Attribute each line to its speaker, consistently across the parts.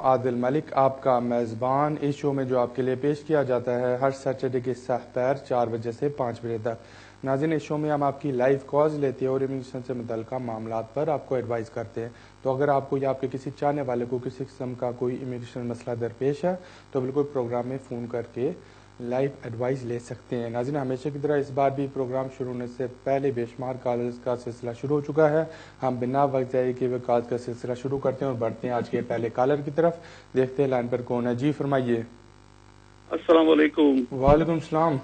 Speaker 1: عادل ملک آپ کا میزبان اس شو میں جو آپ کے لیے پیش کیا جاتا ہے ہر سیٹرڈے کے سحر 4 بجے سے 5 بجے تک۔ ناظرین، اس شو میں ہم آپ کی لائیو کالز لیتے ہیں اور امیگریشن سے متعلقہ معاملات پر آپ کو ایڈوائز کرتے ہیں۔ تو اگر آپ کو یا آپ کے کسی چاہنے والے کو کسی قسم کا کوئی امیگریشن مسئلہ درپیش ہے تو بالکل پروگرام میں فون کر کے لائیو ایڈوائز لے سکتے ہیں۔ ناظرین، ہمیشہ کی طرح اس بار بھی پروگرام شروع ہونے سے پہلے بے شمار کالرز کا سلسلہ شروع ہو چکا ہے۔ ہم بنا وقت ضائع کیے ہوئے کالز کا سلسلہ شروع کرتے ہیں اور بڑھتے ہیں آج کے پہلے کالر کی طرف۔ دیکھتے ہیں لائن پر کون ہے۔ جی فرمائیے۔
Speaker 2: السلام علیکم۔
Speaker 1: وعلیکم السلام۔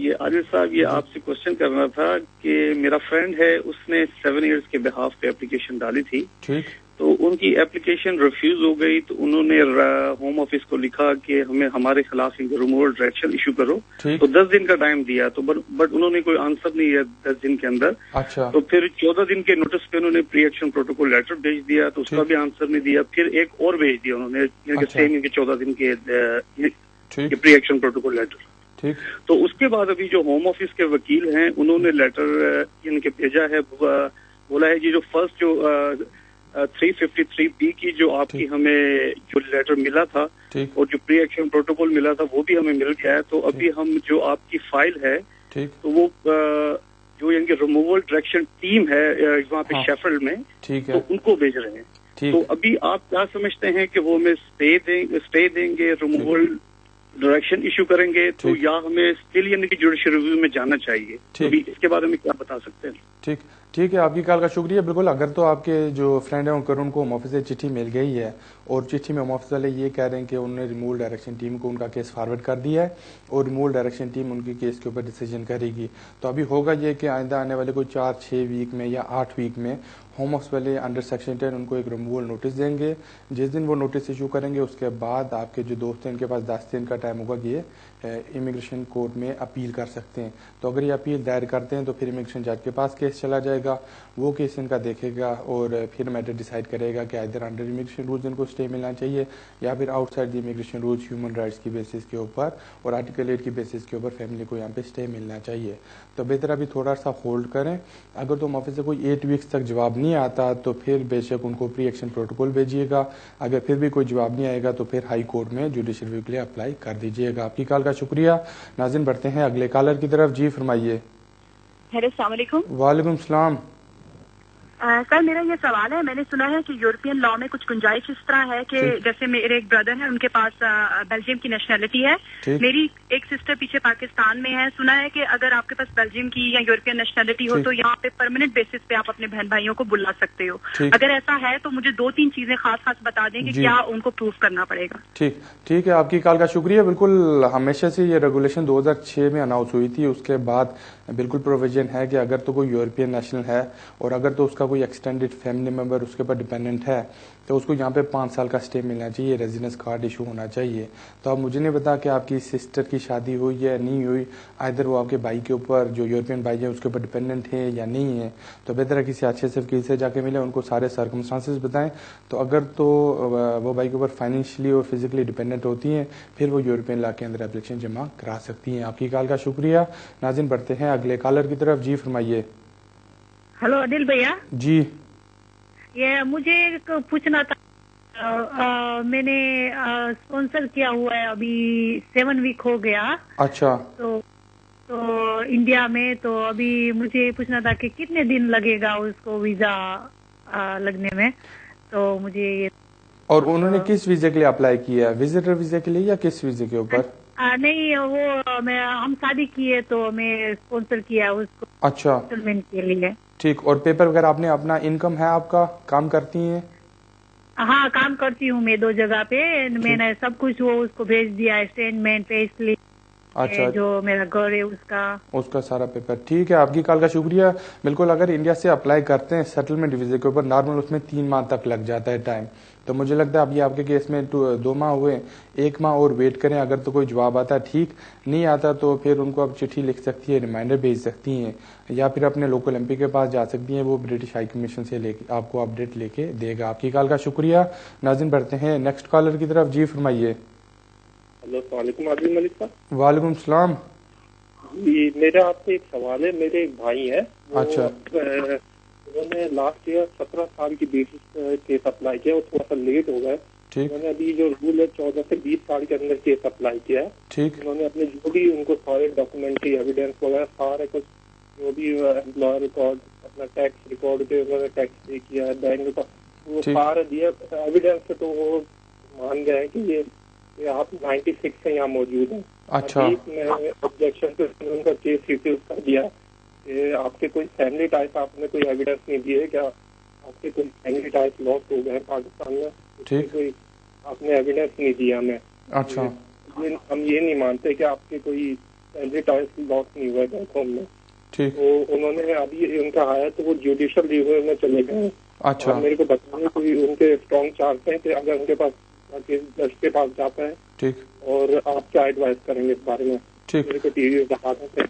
Speaker 2: یہ عادل صاحب، یہ آپ سے کوشچن کرنا تھا کہ میرا فرینڈ ہے، اس نے 7 ایئرس کے بہاف پہ اپلیکیشن ڈالی تھی،
Speaker 1: ٹھیک،
Speaker 2: تو ان کی اپلیکیشن ریفیوز ہو گئی، تو انہوں نے ہوم آفس کو لکھا کہ ہمیں ہمارے خلاف ریموول ڈائریکشن ایشو کرو، تو 10 دن کا ٹائم دیا، تو بٹ انہوں نے کوئی آنسر نہیں دیا 10 دن کے اندر۔
Speaker 1: اچھا،
Speaker 2: تو پھر 14 دن کے نوٹس پہ انہوں نے پری ایکشن پروٹوکول لیٹر بھیج دیا، تو اس کا بھی آنسر نہیں دیا۔ پھر ایک اور بھیج دیا انہوں نے سیم 14 دن کے پری ایکشن پروٹوکول لیٹر۔ تو اس کے بعد ابھی جو ہوم آفس کے وکیل ہیں انہوں نے لیٹر ان کے بھیجا ہے، بولا ہے یہ جو فرسٹ جو 353B کی جو آپ کی ہمیں جو لیٹر ملا تھا اور جو پری ایکشن پروٹوکول ملا تھا وہ بھی ہمیں مل گیا ہے، تو ابھی ہم جو آپ کی فائل ہے تو وہ جو ان کی ریموول ڈائریکشن ٹیم ہے وہاں پہ شیفرڈ میں، تو ان کو بھیج رہے ہیں۔ تو ابھی آپ کیا سمجھتے ہیں کہ وہ ہمیں اسٹے دیں گے، ریموول ڈائریکشن ایشو کریں گے، تو یا ہمیں اسٹل یعنی کہ جوڈیشل ریویو میں جانا چاہیے؟ ابھی اس کے بارے میں کیا بتا سکتے ہیں؟
Speaker 1: ٹھیک ہے، آپ کی کال کا شکریہ۔ بالکل، اگر تو آپ کے جو فرینڈ ہیں ان کو ہوم آفس سے چٹھی مل گئی ہے اور چٹھی میں ہوم آفس والے یہ کہہ رہے ہیں کہ انہوں نے ریموول ڈائریکشن ٹیم کو ان کا کیس فارورڈ کر دیا ہے اور ریموول ڈائریکشن ٹیم ان کے کیس کے اوپر ڈیسیجن کرے گی، تو ابھی ہوگا یہ کہ آئندہ آنے والے کوئی 4-6 ویک میں یا 8 ویک میں ہوم آفس والے انڈر سیکشن 10 ان کو ایک ریموول نوٹس دیں گے۔ جس دن وہ نوٹس ایشو کریں گے اس کے بعد آپ کے جو دوست ہیں ان کے پاس 10 دن کا ٹائم ہوگا کہ یہ امیگریشن کورٹ میں اپیل کر سکتے ہیں۔ تو اگر یہ اپیل دائر کرتے ہیں تو پھر امیگریشن جج کے پاس کیس چلا جائے گا، وہ کیس ان کا دیکھے گا اور پھر میٹر ڈیسائیڈ کرے گا کہ ادھر انڈر امیگریشن رولز ان کو اسٹے ملنا چاہیے یا پھر out side the immigration rules human rights کی بیسس کے اوپر اور آرٹیکل 8 کی بیسس کے اوپر فیملی کو یہاں پہ اسٹے ملنا چاہیے۔ تو بہتر ابھی تھوڑا سا ہولڈ کریں۔ اگر تو آفس سے کوئی 8 ویکس تک جواب نہیں آتا تو پھر بے شک ان کو پری ایکشن پروٹوکول بھیجیے گا، اگر پھر بھی کوئی جواب نہیں آئے گا تو پھر ہائی کورٹ میں جوڈیشل ریویو کے لیے اپلائی کر دیجیے گا۔ آپ کی کال کا شکریہ۔ ناظرین، بڑھتے ہیں اگلے کالر کی طرف۔ جی فرمائیے۔
Speaker 3: ہیلو، السلام علیکم۔
Speaker 1: وعلیکم السلام۔
Speaker 3: سر، میرا یہ سوال ہے، میں نے سنا ہے کہ یورپین لا میں کچھ گنجائش اس طرح ہے کہ جیسے میرے ایک بردر ہے، ان کے پاس بیلجیم کی نیشنلٹی ہے، میری ایک سسٹر پیچھے پاکستان میں ہے، سنا ہے کہ اگر آپ کے پاس بیلجیم کی یا یورپین نیشنلٹی ہو تو یہاں پہ پرماننٹ بیسس پہ آپ اپنے بہن بھائیوں کو بلا سکتے ہو۔ اگر ایسا ہے تو مجھے 2-3 چیزیں خاص بتا دیں کہ کیا ان کو پروف کرنا پڑے گا۔
Speaker 1: ٹھیک ہے، آپ کی کال کا شکریہ۔ بالکل، ہمیشہ سے یہ ریگولیشن 2006 میں اناؤنس ہوئی تھی، اس کے بعد بالکل پروویژن ہے کہ اگر تو کوئی یورپین نیشنل ہے اور اگر تو اس کا کوئی ایکسٹینڈیڈ فیملی ممبر اس کے اوپر ڈیپینڈنٹ ہے تو اس کو یہاں پہ 5 سال کا اسٹے ملنا چاہیے، ریزیڈنس کارڈ ایشو ہونا چاہیے۔ تو اب مجھے نہیں پتا کہ آپ کی سسٹر کی شادی ہوئی یا نہیں ہوئی، ادھر وہ آپ کے بھائی کے اوپر جو یورپین بھائی ہے اس کے اوپر ڈیپینڈنٹ ہے یا نہیں ہے، تو بہتر ہے کسی اچھے سے وکیل سے جا کے ملے، ان کو سارے سرکمسٹانسز بتائیں۔ تو اگر تو وہ بھائی کے اوپر فائنینشلی اور فزیکلی ڈیپینڈنٹ ہوتی ہیں پھر وہ یورپین لا کے اندر اپلیکیشن جمع کرا سکتی ہیں۔ آپ کی کال کا شکریہ۔ ناظرین، بڑھتے ہیں اگلے کالر کی طرف۔ جی فرمائیے۔
Speaker 3: ہلو عادل بھیا۔
Speaker 1: جی،
Speaker 3: یہ مجھے پوچھنا تھا، میں نے اسپانسر کیا ہوا ہے، ابھی 7 ویک ہو گیا۔
Speaker 1: اچھا،
Speaker 3: تو انڈیا میں، تو ابھی مجھے پوچھنا تھا کہ کتنے دن لگے گا اس کو ویزا لگنے میں، تو مجھے یہ۔ اور
Speaker 1: انہوں نے کس ویزے کے لیے اپلائی کیا ہے؟ وزٹر ویزے کے لیے یا کس ویزے کے اوپر؟
Speaker 3: نہیں، وہ ہم شادی کیے تو میں اسپانسر کیا اس کو۔
Speaker 1: اچھا،
Speaker 3: سیٹلمنٹ کے لیے۔
Speaker 1: ٹھیک، اور پیپر وغیرہ آپ نے اپنا انکم ہے آپ کا، کام کرتی ہیں؟
Speaker 3: ہاں، کام کرتی ہوں میں 2 جگہ پہ، میں نے سب کچھ وہ اس کو بھیج دیا، اسٹیٹمنٹ، پے سلپ،
Speaker 1: اچھا،
Speaker 3: جو میرا گھر ہے اس کا
Speaker 1: سارا پیپر۔ ٹھیک ہے، آپ کی کال کا شکریہ۔ بالکل، اگر انڈیا سے اپلائی کرتے ہیں سیٹلمنٹ ویزے کے اوپر، نارمل اس میں 3 ماہ تک لگ جاتا ہے ٹائم، تو مجھے لگتا ہے اب یہ آپ کے کیس میں 2 ماہ ہوئے، 1 ماہ اور ویٹ کریں، اگر تو کوئی جواب آتا ہے ٹھیک، نہیں آتا تو پھر ان کو آپ چٹھی لکھ سکتی ہیں، ریمائنڈر بھیج سکتی ہیں، یا پھر اپنے لوکل ایم پی کے پاس جا سکتی ہیں، وہ برٹش ہائی کمیشن سے آپ کو اپڈیٹ لے کے دے گا۔ آپ کی کال کا شکریہ۔ ناظرین، بڑھتے ہیں نیکسٹ کالر کی طرف۔ جی فرمائیے۔
Speaker 4: ہلو، السلام علیکم عادل ملک صاحب۔
Speaker 1: وعلیکم السلام۔
Speaker 4: جی، میرا آپ سے ایک سوال ہے، میرے ایک بھائی ہیں،
Speaker 1: اچھا،
Speaker 4: انہوں نے لاسٹ ایئر 17 سال کی بیسس کیس اپلائی کیا, وہ تھوڑا سا لیٹ ہو گئے. انہوں نے ابھی جو رول ہے 14 سے 20 سال کے اندر کیس اپلائی کیا ہے. انہوں نے اپنے جو بھی ان کو سارے ڈاکومنٹری ایویڈینس وغیرہ سارے کچھ جو بھی امپلائر ریکارڈ, اپنا ٹیکس ریکارڈ پہ انہوں نے ٹیکس پے کیا ہے, بینک کا وہ سارے دیا ایویڈینس سے, تو وہ مان گئے کہ یہ آپ 96 سے یہاں موجود ہیں.
Speaker 1: اچھا,
Speaker 4: میں آبجیکشن پہ ان کا کیس ریفیوز کر دیا کہ آپ کے کوئی فیملی ٹائپ آپ نے کوئی ایویڈینس نہیں دیے, کیا آپ کے کوئی فیملی ٹائپ لاس ہو گئے پاکستان میں, کوئی آپ نے ایویڈینس نہیں دیا ہمیں.
Speaker 1: اچھا,
Speaker 4: ہم یہ نہیں مانتے کہ آپ کے کوئی فیملی ٹائپ لاس نہیں ہوئے بیک ہوم میں. تو انہوں نے ابھی ان کا آیا تو وہ جوڈیشل ریویو میں چلے گئے.
Speaker 1: اچھا,
Speaker 4: میرے کو بتانے کوئی ان کے اسٹرانگ چارج ہیں کہ اگر ان کے پاس جج کے پاس جاتا ہے, ٹھیک, اور آپ کیا ایڈوائز کریں گے اس بارے میں؟ ٹھیک, میرے کو ٹی وی دکھا دیں.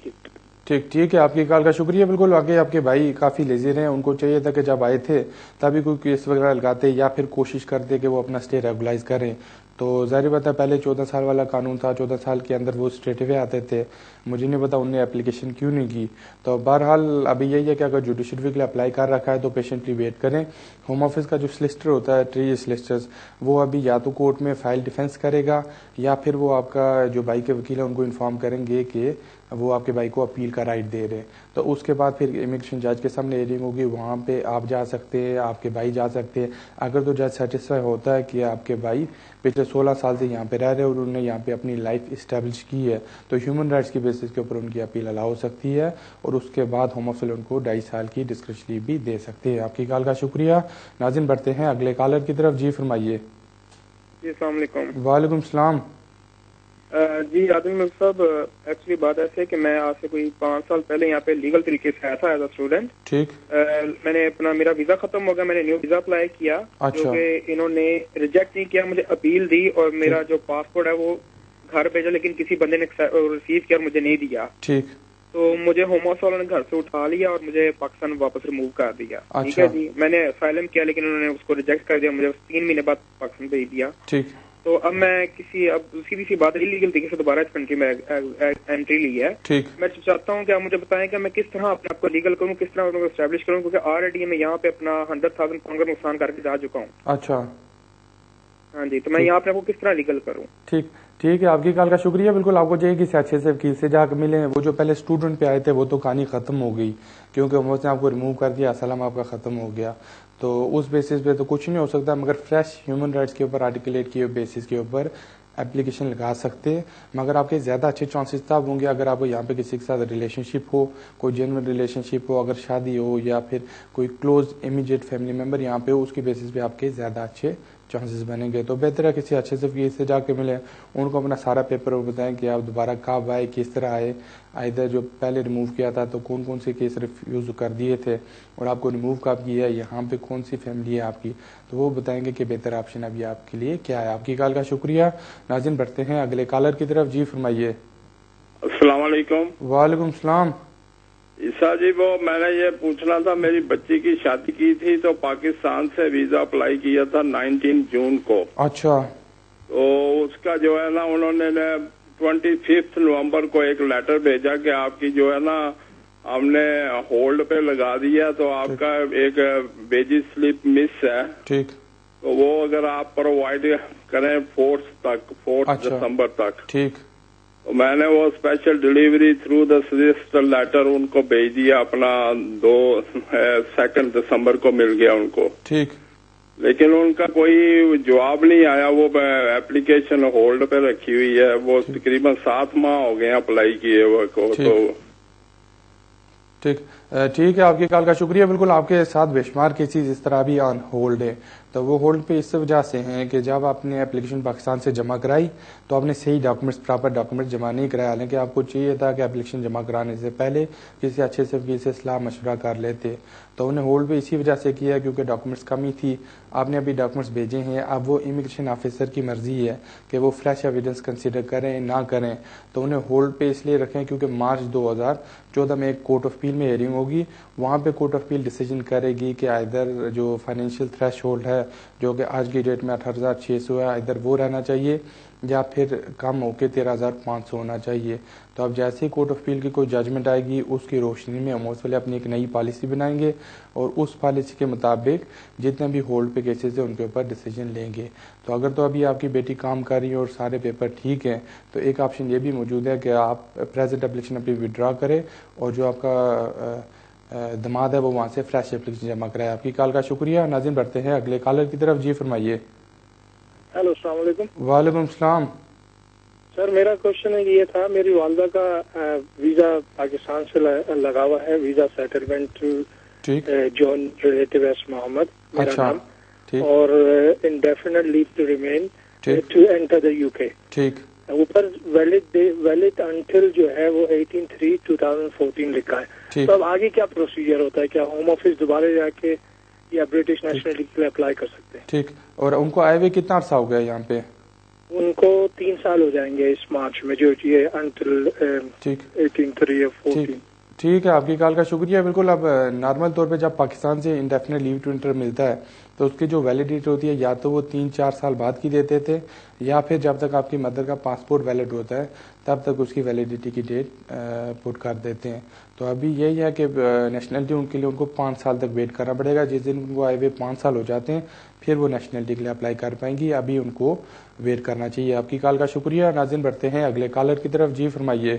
Speaker 1: ٹھیک ہے, آپ کی کال کا شکریہ. بالکل واقعی آپ کے بھائی کافی لیزی رہے, ان کو چاہیے تھا کہ جب آئے تھے تبھی کوئی کیس وغیرہ لگاتے یا پھر کوشش کرتے کہ وہ اپنا اسٹے ریگولائز کریں. تو ظاہر بات ہے پہلے 14 سال والا قانون تھا, 14 سال کے اندر وہ اسٹریٹ وے آتے تھے. مجھے نہیں پتا انہوں نے اپلیکیشن کیوں نہیں کی. تو بہرحال ابھی یہی ہے کہ اگر جوڈیشری کے لیے اپلائی کر رکھا ہے تو پیشنٹلی ویٹ کریں. ہوم آفس کا جو سلسٹر ہوتا ہے, ٹری سلسٹرز, وہ ابھی یا تو کورٹ میں فائل ڈیفینس کرے گا یا پھر وہ آپ کا جو بھائی کے وکیل ہے ان کو انفارم کریں گے کہ وہ آپ کے بھائی کو اپیل کا رائٹ دے رہے ہیں. تو اس کے بعد پھر امیگریشن جج کے سامنے ہیئرنگ ہوگی, وہاں پہ آپ جا سکتے ہیں, آپ کے بھائی جا سکتے ہیں. اگر تو جج سیٹسفائی ہوتا ہے کہ آپ کے بھائی پچھلے 16 سال سے یہاں پہ رہ رہے اور انہوں نے یہاں پہ اپنی لائف اسٹیبلش کی ہے, تو ہیومن رائٹس کی بیسس کے اوپر ان کی اپیل الاؤ ہو سکتی ہے, اور اس کے بعد ہوم آفس ان کو 2.5 سال کی ڈسکریشنری بھی دے سکتے ہیں. آپ کی کال کا شکریہ. ناظرین بڑھتے ہیں اگلے کالر کی طرف. جی فرمائیے.
Speaker 2: جی السلام علیکم.
Speaker 1: وعلیکم السلام.
Speaker 2: جی عادل ملک صاحب, ایکچولی بات ایسے ہے کہ میں آج سے کوئی 5 سال پہلے یہاں پہ لیگل طریقے سے آیا تھا ایز اے اسٹوڈنٹ.
Speaker 1: ٹھیک,
Speaker 2: میں نے اپنا میرا ویزا ختم ہو گیا, میں نے نیو ویزا اپلائی کیا, جو کہ انہوں نے ریجیکٹ نہیں کیا, مجھے اپیل دی اور میرا جو پاسپورٹ ہے وہ گھر بھیجا, لیکن کسی بندے نے ریسیو کیا اور مجھے نہیں دیا.
Speaker 1: ٹھیک,
Speaker 2: تو مجھے ہوم آفس والوں نے گھر سے اٹھا لیا اور مجھے پاکستان واپس ریموو کر دیا. ٹھیک ہے جی, میں نے اسائلم کیا لیکن انہوں نے اس کو ریجیکٹ کر دیا, مجھے 3 مہینے بعد پاکستان بھیج دیا.
Speaker 1: ٹھیک,
Speaker 2: تو اب میں سیدھی سی بات انلیگل طریقے سے دوبارہ اس کنٹری میں انٹری لی ہے.
Speaker 1: ٹھیک,
Speaker 2: میں چاہتا ہوں کہ آپ مجھے بتائیں کہ میں کس طرح اپنے آپ کو لیگل کروں, کس طرح کو اسٹیبلش کروں, کیونکہ آلریڈی میں یہاں پہ اپنا 100,000 پاؤنڈ کا نقصان کر کے جا چکا ہوں.
Speaker 1: اچھا,
Speaker 2: ہاں جی, تو میں یہاں پہ آپ کو کس طرح لیگل کروں؟
Speaker 1: ٹھیک ہے, آپ کی کال کا شکریہ. بالکل آپ کو چاہیے کسی اچھے سے وکیل سے جا کے ملیں. وہ جو پہلے اسٹوڈنٹ پہ آئے تھے وہ تو کہانی ختم ہو گئی کیونکہ اس نے آپ کو ریموو کر دیا, اسلم آپ کا ختم ہو گیا. تو اس بیسس پہ تو کچھ نہیں ہو سکتا, مگر فریش ہیومن رائٹس کے اوپر آرٹیکولیٹ کیے بیسس کے اوپر اپلیکیشن لگا سکتے. مگر آپ کے زیادہ اچھے چانسز تب ہوں گے اگر آپ کو یہاں پہ کسی کے ساتھ ریلیشن شپ ہو, کوئی جینوئن ریلیشن شپ ہو, اگر شادی ہو یا پھر کوئی کلوز امیڈیٹ فیملی ممبر یہاں پہ ہو, اس کی بیسس پہ آپ کے زیادہ اچھے چانسز بنیں گے. تو بہتر ہے کسی اچھے سے وکیل سے جا کے ملیں, ان کو اپنا سارا پیپر بتائیں کہ آپ دوبارہ کب آئے, کس طرح آئے, ادھر جو پہلے ریموو کیا تھا تو کون کون سے کیس ریفیوز کر دیے تھے, اور آپ کو ریموو کب کیا ہے, یہاں پہ کون سی فیملی ہے آپ کی, تو وہ بتائیں گے کہ بہتر آپشن ابھی آپ کے لیے کیا ہے. آپ کی کال کا شکریہ. ناظرین بڑھتے ہیں اگلے کالر کی طرف. جی فرمائیے.
Speaker 5: السلام علیکم.
Speaker 1: وعلیکم السلام.
Speaker 5: عیسیٰ جی, وہ میں نے یہ پوچھنا تھا, میری بچی کی شادی کی تھی تو پاکستان سے ویزا اپلائی کیا تھا 19 جون کو.
Speaker 1: اچھا,
Speaker 5: تو اس کا جو ہے نا انہوں نے 25 نومبر کو ایک لیٹر بھیجا کہ آپ کی جو ہے نا ہم نے ہولڈ پہ لگا دیا, تو آپ کا ایک بیجی سلپ مس ہے.
Speaker 1: ٹھیک,
Speaker 5: تو وہ اگر آپ پرووائڈ کریں 4 دسمبر تک.
Speaker 1: ٹھیک,
Speaker 5: تو میں نے وہ special delivery through the solicitor letter ان کو بھیج دیا, اپنا 2 دسمبر کو مل گیا ان کو.
Speaker 1: ٹھیک,
Speaker 5: لیکن ان کا کوئی جواب نہیں آیا, وہ اپلیکیشن ہولڈ پہ رکھی ہوئی ہے. وہ تقریباً 7 ماہ ہو گئے اپلائی کیے ہوئے کو. تو
Speaker 1: ٹھیک ہے, آپ کی کال کا شکریہ. بالکل آپ کے ساتھ بے شمار کیسز اس طرح بھی آن ہولڈ ہے. تو وہ ہولڈ پہ اس وجہ سے ہیں کہ جب آپ نے اپلیکیشن پاکستان سے جمع کرائی تو آپ نے صحیح ڈاکومنٹس, پراپر ڈاکومنٹس جمع نہیں کرایا, حالانکہ آپ کو چاہیے تھا کہ اپلیکیشن جمع کرانے سے پہلے کسی اچھے سے وکیل سے صلاح مشورہ کر لیتے. تو انہیں ہولڈ پہ اسی وجہ سے کیا کیونکہ ڈاکومنٹس کمی تھی. آپ نے ابھی ڈاکومنٹس بھیجے ہیں, اب وہ امیگریشن آفیسر کی مرضی ہے کہ وہ فریش ایویڈنس کنسیڈر کریں نہ کریں. تو انہیں ہولڈ پہ اس لیے رکھیں کیونکہ مارچ 2014 میں ایک کورٹ آف اپیل میں ہیئرنگ ہوگی, وہاں پہ کورٹ آف اپیل ڈیسیجن کرے گی کہ ادھر جو فائنینشیل تھریش ہولڈ ہے ہے جو کہ آج کی ڈیٹ میں 18,600 ہے, ادھر وہ رہنا چاہیے یا پھر کم ہو کے 13,500 ہونا چاہیے. تو اب جیسے کورٹ آف اپیل کی کوئی ججمنٹ آئے گی اس کی روشنی میں ہم اس والے اپنی ایک نئی پالیسی بنائیں گے اور اس پالیسی کے مطابق جتنے بھی ہولڈ پہ کیسز ہیں ان کے اوپر ڈیسیجن لیں گے. تو اگر تو ابھی آپ کی بیٹی کام کر رہی ہے اور سارے پیپر ٹھیک ہیں تو ایک آپشن یہ بھی موجود ہے کہ آپ پریزنٹ اپلیکیشن اپنی وڈرا کریں اور جو آپ کا دماد ہے وہ وہاں سے فریش اپلیکیشن جمع کرائے. آپ کی کال کا شکریہ. ناظرین بڑھتے ہیں اگلے کالر کی طرف. جی فرمائیے.
Speaker 4: ہیلو السلام علیکم.
Speaker 1: وعلیکم السلام.
Speaker 4: سر میرا کوشچن یہ تھا, میری والدہ کا ویزا پاکستان سے لگا ہوا ہے, visa settlement join relative as Muhammad میرا نام, اور indefinite leave to remain to enter the U K. ٹھیک. اوپر ویلڈ انٹل جو ہے وہ 18/3/2014 لکھا ہے. تو اب آگے کیا پروسیجر ہوتا ہے؟ کیا ہوم آفس دوبارہ جا کے یا برٹش نیشنلٹی کے لیے اپلائی کر سکتے ہیں؟
Speaker 1: ٹھیک. اور ان کو آئے ہوئے کتنا عرصہ ہو گیا یہاں پہ؟
Speaker 4: ان کو 3 سال ہو جائیں گے اس مارچ میں, جو یہ انٹل 18/3/14.
Speaker 1: ٹھیک ہے. آپ کی کال کا شکریہ. بالکل. اب نارمل طور پہ جب پاکستان سے انڈیفینٹ لیو ٹو انٹر ملتا ہے تو اس کی جو ویلیڈیٹی ہوتی ہے یا تو وہ 3-4 سال بعد کی دیتے تھے یا پھر جب تک آپ کی مدر کا پاسپورٹ ویلڈ ہوتا ہے تب تک اس کی ویلیڈیٹی کی ڈیٹ پٹ کر دیتے ہیں. تو ابھی یہی ہے کہ نیشنلٹی ان کے لیے ان کو 5 سال تک ویٹ کرنا پڑے گا. جس دن ان کو آئے ہوئے 5 سال ہو جاتے ہیں پھر وہ نیشنلٹی کے لیے اپلائی کر پائیں گی. ابھی ان کو ویٹ کرنا چاہیے. آپ کی کال کا شکریہ. ناظرین بڑھتے ہیں اگلے کالر کی طرف. جی فرمائیے.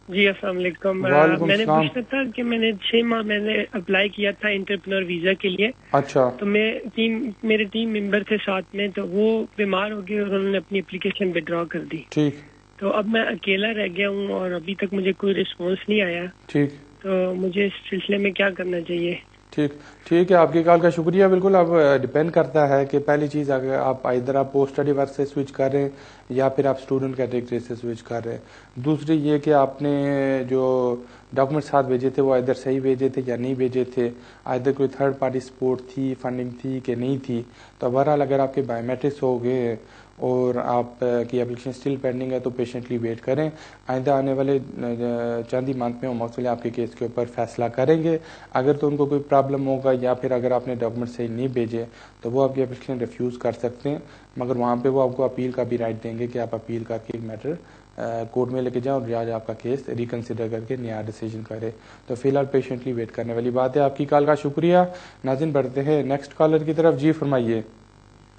Speaker 6: جی السلام علیکم. میں نے پوچھنا تھا کہ میں نے 6 ماہ میں نے اپلائی کیا تھا انٹرپرینور ویزا کے لیے.
Speaker 1: اچھا.
Speaker 6: تو میرے 3 ممبر تھے ساتھ میں, تو وہ بیمار ہو گئے اور انہوں نے اپنی اپلیکیشن ودرا کر دی.
Speaker 1: ٹھیک.
Speaker 6: تو اب میں اکیلا رہ گیا ہوں اور ابھی تک مجھے کوئی رسپانس نہیں آیا.
Speaker 1: ٹھیک.
Speaker 6: تو مجھے اس سلسلے میں کیا کرنا چاہیے؟
Speaker 1: ٹھیک ہے. آپ کی کال کا شکریہ. بالکل. اب ڈپینڈ کرتا ہے کہ پہلی چیز اگر آپ ادھر آپ پوسٹ اسٹڈی ورک سے سوئچ کر رہے ہیں یا پھر آپ اسٹوڈنٹ کیٹیگری سے سوئچ کر رہے ہیں. دوسری یہ کہ آپ نے جو ڈاکومنٹ ساتھ بھیجے تھے وہ ادھر صحیح بھیجے تھے یا نہیں بھیجے تھے, ادھر کوئی تھرڈ پارٹی سپورٹ تھی, فنڈنگ تھی کہ نہیں تھی. تو بہرحال اگر آپ کے بایو میٹرکس ہو گئے اور آپ کی اپلیکیشن اسٹل پینڈنگ ہے تو پیشنٹلی ویٹ کریں. آئندہ آنے والے چند ہی منتھ میں موصول آپ کے کیس کے اوپر فیصلہ کریں گے. اگر تو ان کو کوئی پرابلم ہوگا یا پھر اگر آپ نے ڈاکومنٹ صحیح نہیں بھیجے تو وہ آپ کی اپلیکیشن ریفیوز کر سکتے ہیں, مگر وہاں پہ وہ آپ کو اپیل کا بھی رائٹ دیں گے کہ آپ اپیل کر کے میٹر کورٹ میں لے کے جائیں اور جج آپ کا کیس ریکنسیڈر کر کے نیا ڈیسیجن کرے. تو فی الحال پیشنٹلی ویٹ کرنے والی بات ہے. آپ کی کال کا شکریہ. ناظرین بڑھتے ہیں نیکسٹ کالر کی طرف. جی فرمائیے.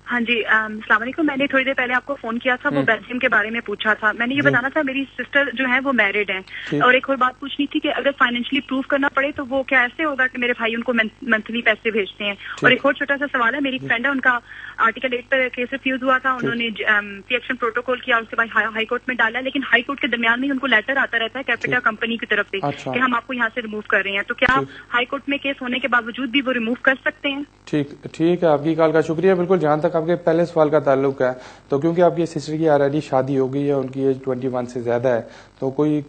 Speaker 3: ہاں جی السلام علیکم. میں نے تھوڑی دیر پہلے آپ کو فون کیا تھا, وہ بیلجیم کے بارے میں پوچھا تھا. میں نے یہ بتانا تھا میری سسٹر جو ہے وہ میرڈ ہیں, اور ایک اور بات پوچھنی تھی کہ اگر فائنینشلی پروف کرنا پڑے تو وہ کیا ایسے ہوگا کہ میرے بھائی ان کو منتھلی پیسے بھیجتے ہیں؟ اور ایک اور چھوٹا سا سوال ہے, میری ایک فرینڈ ہے, ان کا آرٹیکل 8 پر کیس ریفیوز ہوا تھا, انہوں نے پری ایکشن پروٹوکول کیا, اس کے بعد ہائی کورٹ میں ڈالا, لیکن ہائی کورٹ کے درمیان میں ان کو لیٹر آتا رہتا ہے کیپیٹل کمپنی کی طرف سے کہ ہم آپ کو یہاں سے ریموو کر رہے ہیں. تو کیا ہائی کورٹ میں کیس ہونے کے باوجود بھی وہ ریموو کر سکتے ہیں؟
Speaker 1: ٹھیک ہے. آپ کی کال کا شکریہ. بالکل. جہاں تک آپ کے پہلے سوال کا تعلق ہے تو کیونکہ آپ کی سسٹر کی آلریڈی شادی ہو گئی ہے, ان کی ایج 21 سے زیادہ ہے, تو کوئی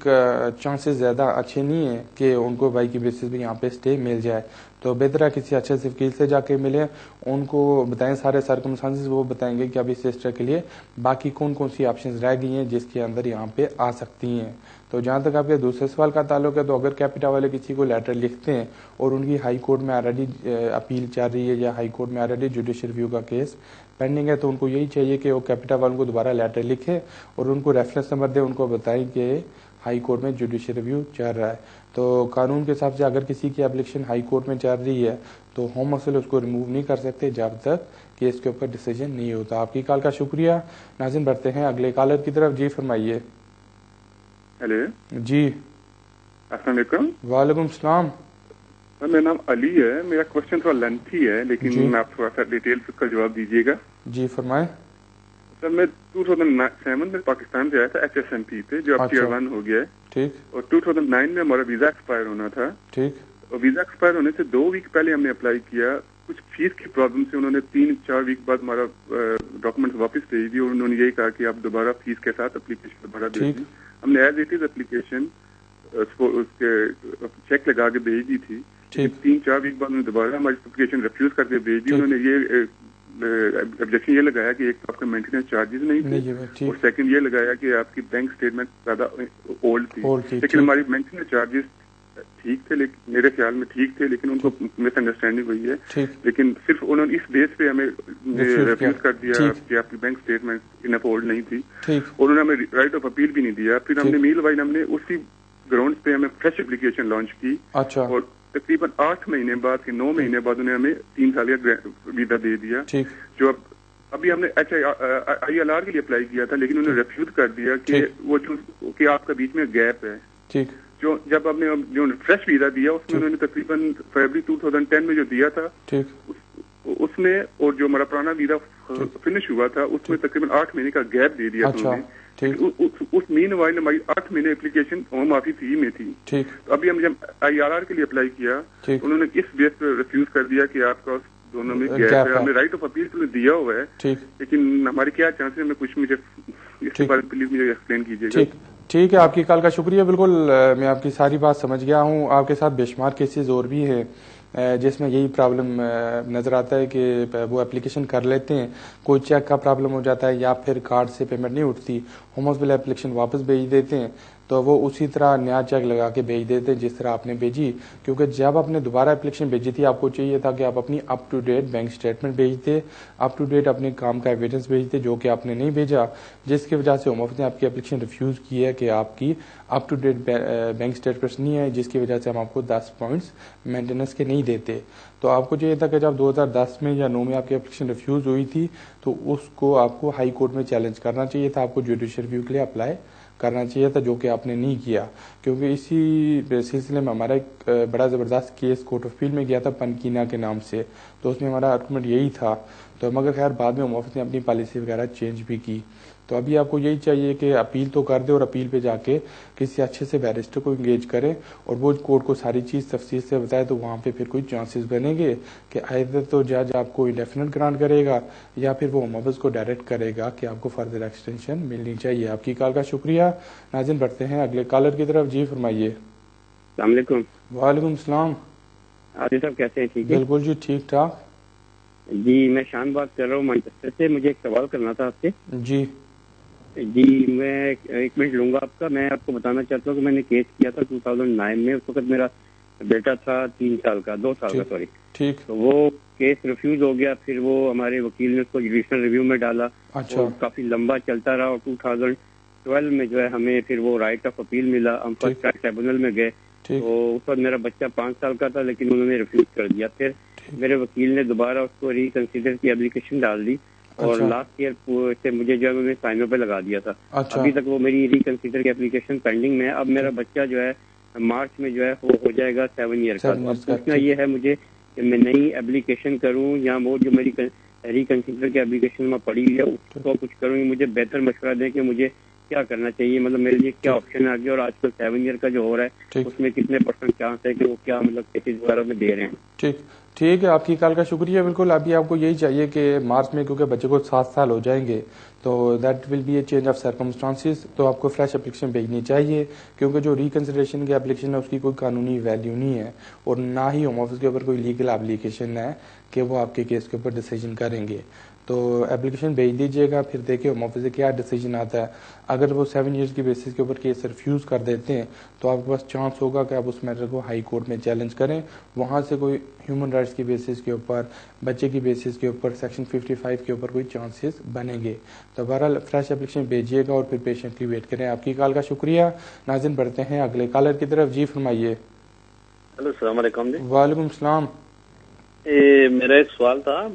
Speaker 1: چانسز زیادہ اچھے نہیں ہیں کہ ان کو بائی کی بیسس پہ یہاں پہ اسٹے مل جائے. تو بہتر ہے کسی اچھے سے وکیل سے جا کے ملیں, ان کو بتائیں سارے سرکمسٹانسز, وہ بتائیں گے کہ ابھی سسٹر کے لیے باقی کون کون سی آپشنز رہ گئی ہیں جس کے اندر یہاں پہ آ سکتی ہیں. تو جہاں تک آپ کے دوسرے سوال کا تعلق ہے تو اگر کیپیٹل والے کسی کو لیٹر لکھتے ہیں اور ان کی ہائی کورٹ میں آلریڈی اپیل چل رہی ہے یا ہائی کورٹ میں آلریڈی جوڈیشل ریویو کا کیس پینڈنگ ہے, تو ان کو یہی چاہیے کہ وہ کیپیٹل والوں کو دوبارہ لیٹر لکھے اور ان کو ریفرنس نمبر دے, ان کو بتائیں کہ ہائی کورٹ میں جوڈیشل ریویو چل رہا ہے. تو قانون کے حساب سے اگر کسی کی اپلیکیشن ہائی کورٹ میں چل رہی ہے تو ہوم افسر اس کو ریموو نہیں کر سکتے جب تک کیس کے اوپر ڈیسیجن نہیں ہوتا. آپ کی کال کا شکریہ. ناظرین بڑھتے ہیں اگلے کالر کی طرف. جی فرمائیے.
Speaker 7: ہیلو.
Speaker 1: جی
Speaker 7: السلام علیکم.
Speaker 1: وعلیکم السلام.
Speaker 7: سر میرا نام علی ہے. میرا کوشچن تھوڑا لینتھی ہے لیکن آپ تھوڑا سا ڈیٹیل سے اس کا جواب دیجیے گا.
Speaker 1: جی فرمائیں.
Speaker 7: سر میں 2007 میں پاکستان سے آیا تھا HSMP پہ, جو اب Tier 1 ہو گیا ہے.
Speaker 1: ٹھیک.
Speaker 7: اور 2009 میں ہمارا ویزا ایکسپائر ہونا تھا.
Speaker 1: ٹھیک.
Speaker 7: اور ویزا ایکسپائر ہونے سے 2 ویک پہلے ہم نے اپلائی کیا. کچھ فیس کی پرابلم سے انہوں نے 3-4 ویک بعد ہمارا ڈاکومنٹ واپس بھیج دی اور انہوں نے یہی کہا کہ آپ دوبارہ فیس کے ساتھ اپلیکیشن دوبارہ بھیج دی. ہم نے ایز اٹ از اپلیکیشن اس کے چیک لگا کے بھیج دی تھی. 3-4 ویک بعد انہوں نے دوبارہ ہماری اپلیکیشن ریفیوز کر کے بھیج دی. انہوں نے یہ آبجیکشن یہ لگایا کہ ایک تو آپ کا مینٹیننس چارجز نہیں تھے اور سیکنڈ یہ لگایا کہ آپ کی بینک اسٹیٹمنٹ زیادہ اولڈ تھی, لیکن ہماری مینٹیننس چارجز ٹھیک تھے, لیکن میرے خیال میں ٹھیک تھے, لیکن ان کو مس انڈرسٹینڈنگ ہوئی ہے. لیکن صرف انہوں نے اس بیس پہ ہمیں ریفیوز کر دیا کہ آپ کی بینک اسٹیٹمنٹ انف ہولڈ نہیں تھی, اور انہوں نے ہمیں رائٹ آف اپیل بھی نہیں دیا. پھر ہم نے میل وائل ہم نے اسی گراؤنڈ پہ ہمیں فریش اپلیکیشن لانچ کی, اور تقریباً 8 مہینے بعد کہ 9 مہینے بعد انہیں ہمیں 3 سال کا ویزا دے دیا, جو ابھی ہم نے ILR کے لیے اپلائی کیا تھا, لیکن انہوں نے ریفیوز کر دیا کہ وہ جو کہ آپ کا بیچ میں گیپ ہے. جو جب ہم نے جو فریش ویزا دیا اس میں انہوں نے تقریباً فروری 2010 میں جو دیا تھا اس میں, اور جو ہمارا پرانا ویزا فنش ہوا تھا اس میں تقریباً 8 مہینے کا گیپ دے دیا انہوں نے. اس مین وائل ہماری 8 مہینے اپلیکیشن ہوم آفس ہی میں تھی. تو ابھی ہم جب ILR کے لیے اپلائی کیا انہوں نے اس بیس پہ ریفیوز کر دیا کہ آپ کا دونوں میں گیپ ہے. ہمیں رائٹ آف اپیل تو دیا ہوا ہے, لیکن ہمارے کیا چانسز ہیں, کچھ مجھے اس کے بارے میں پلیز مجھے ایکسپلین کیجیے گا.
Speaker 1: ٹھیک ہے, آپ کی کال کا شکریہ. بالکل میں آپ کی ساری بات سمجھ گیا ہوں. آپ کے ساتھ بے شمار کیسز اور بھی ہیں جس میں یہی پرابلم نظر آتا ہے کہ وہ اپلیکیشن کر لیتے ہیں, کوئی چیک کا پرابلم ہو جاتا ہے یا پھر کارڈ سے پیمنٹ نہیں اٹھتی, ہوم ہاسپٹل اپلیکیشن واپس بھیج دیتے ہیں, تو وہ اسی طرح نیا چیک لگا کے بھیج دیتے ہیں جس طرح آپ نے بھیجی. کیونکہ جب آپ نے دوبارہ اپلیکیشن بھیجی تھی آپ کو چاہیے تھا کہ آپ اپنی up to date bank statement بھیجتے, اپ ٹو ڈیٹ اپنے کام کا ایویڈنس بھیجتے, جو کہ آپ نے نہیں بھیجا, جس کی وجہ سے ہوم آفس نے آپ کی اپلیکیشن ریفیوز کی ہے کہ آپ کی up to date bank statement نہیں ہے, جس کی وجہ سے ہم آپ کو 10 پوائنٹس مینٹیننس کے نہیں دیتے. تو آپ کو چاہیے تھا کہ جب 2010 میں یا 9 میں آپ کی اپلیکیشن ریفیوز ہوئی تھی تو اس کو آپ کو ہائی کورٹ میں چیلنج کرنا چاہیے تھا, آپ کو جوڈیشل ریویو کے لیے اپلائی کرنا چاہیے تھا, جو کہ آپ نے نہیں کیا. کیونکہ اسی سلسلے میں ہمارا ایک بڑا زبردست کیس کورٹ آف اپیل میں گیا تھا پنکینا کے نام سے, تو اس میں ہمارا آرگومنٹ یہی تھا. تو مگر خیر بعد میں ہوم آفس نے اپنی پالیسی وغیرہ چینج بھی کی. تو ابھی آپ کو یہی چاہیے کہ اپیل تو کر دے اور اپیل پہ جا کے کسی اچھے سے بیرسٹر کو انگیج کریں اور وہ کورٹ کو ساری چیز تفصیل سے بتائے, تو وہاں پہ پھر کوئی چانسز بنے گے کہ ایدر تو جج آپ کو انڈیفینٹ گرانٹ کرے گا یا پھر وہ ہوم آفس کو ڈائریکٹ کرے گا کہ آپ کو فردر ایکسٹینشن ملنی چاہیے. آپ کی کال کا شکریہ. ناظرین بڑھتے ہیں اگلے کالر کی طرف. جی فرمائیے.
Speaker 8: السلام علیکم.
Speaker 1: وعلیکم السلام.
Speaker 8: عادل صاحب کیسے ہیں؟ ٹھیک ہے
Speaker 1: بالکل جی ٹھیک ٹھاک.
Speaker 8: جی میں شان بات کر رہا ہوں مانچسٹر سے. مجھے ایک سوال کرنا تھا آپ سے. جی میں 1 منٹ لوں گا آپ کا. میں آپ کو بتانا چاہتا ہوں کہ میں نے کیس کیا تھا 2009 میں. اس وقت میرا بیٹا تھا 2 سال کا سوری. تو وہ کیس ریفیوز ہو گیا. پھر وہ ہمارے وکیل نے اس کو جوڈیشل ریویو میں ڈالا, کافی لمبا چلتا رہا, اور 2012 میں جو ہے ہمیں پھر وہ رائٹ آف اپیل ملا. ہم فرسٹ ٹرائل ٹریبونل میں گئے, تو اس وقت میرا بچہ 5 سال کا تھا, لیکن انہوں نے ریفیوز کر دیا. پھر میرے وکیل نے دوبارہ اس کو ریکنسیڈر کی اپلیکیشن ڈال دی, اور لاسٹ ایئر سے مجھے جو ہے سائنوں پہ لگا دیا تھا. ابھی تک وہ میری ریکنسیڈر کی اپلیکیشن پینڈنگ میں. اب میرا بچہ جو ہے مارچ میں جو ہے وہ ہو جائے گا 7 ایئر کا. اب پوچھنا یہ ہے مجھے کہ میں نئی اپلیکیشن کروں یا وہ جو میری ریکنسیڈر کی اپلیکیشن میں پڑی ہے اس کو کچھ کروں. مجھے بہتر مشورہ دیں کہ مجھے کیا کرنا چاہیے, مطلب میرے لیے کیا آپشن آ گیا, اور آج کل 7 ایئر کا جو ہو رہا ہے اس میں کتنے % چانس ہے کہ وہ کیا مطلب کیسز وغیرہ میں دے رہے ہیں.
Speaker 1: ٹھیک ہے, آپ کی کال کا شکریہ. بالکل ابھی آپ کو یہی چاہیے کہ مارچ میں کیونکہ بچے کو 7 سال ہو جائیں گے تو that will be a change of circumstances, تو آپ کو فریش اپلیکیشن بھیجنی چاہیے. کیونکہ جو ریکنسیڈریشن کی اپلیکیشن ہے اس کی کوئی قانونی ویلیو نہیں ہے, اور نہ ہی ہوم آفس کے اوپر کوئی لیگل اپلیکیشن ہے کہ وہ آپ کے کیس کے اوپر ڈیسیجن کریں گے. تو اپلیکیشن بھیج دیجیے گا, پھر دیکھیں ہوم آفس سے کیا ڈیسیجن آتا ہے. اگر وہ 7 ایئرس کی بیسس کے اوپر کیس ریفیوز کر دیتے ہیں تو آپ کے پاس چانس ہوگا کہ آپ اس میٹر کو ہائی کورٹ میں چیلنج کریں. وہاں سے کوئی ہیومن رائٹس کی بیسس کے اوپر, بچے کی بیسس کے اوپر, سیکشن 55 کے اوپر کوئی چانسز بنیں گے. تو بہرحال فریش اپلیکیشن بھیجیے گا اور پھر پیشنٹلی ویٹ کریں. آپ کی کال کا شکریہ. ناظرین بڑھتے ہیں اگلے کالر کی طرف. جی فرمائیے.
Speaker 9: ہلو السلام علیکم. جی
Speaker 1: وعلیکم السلام.
Speaker 9: میرا ایک سوال تھا.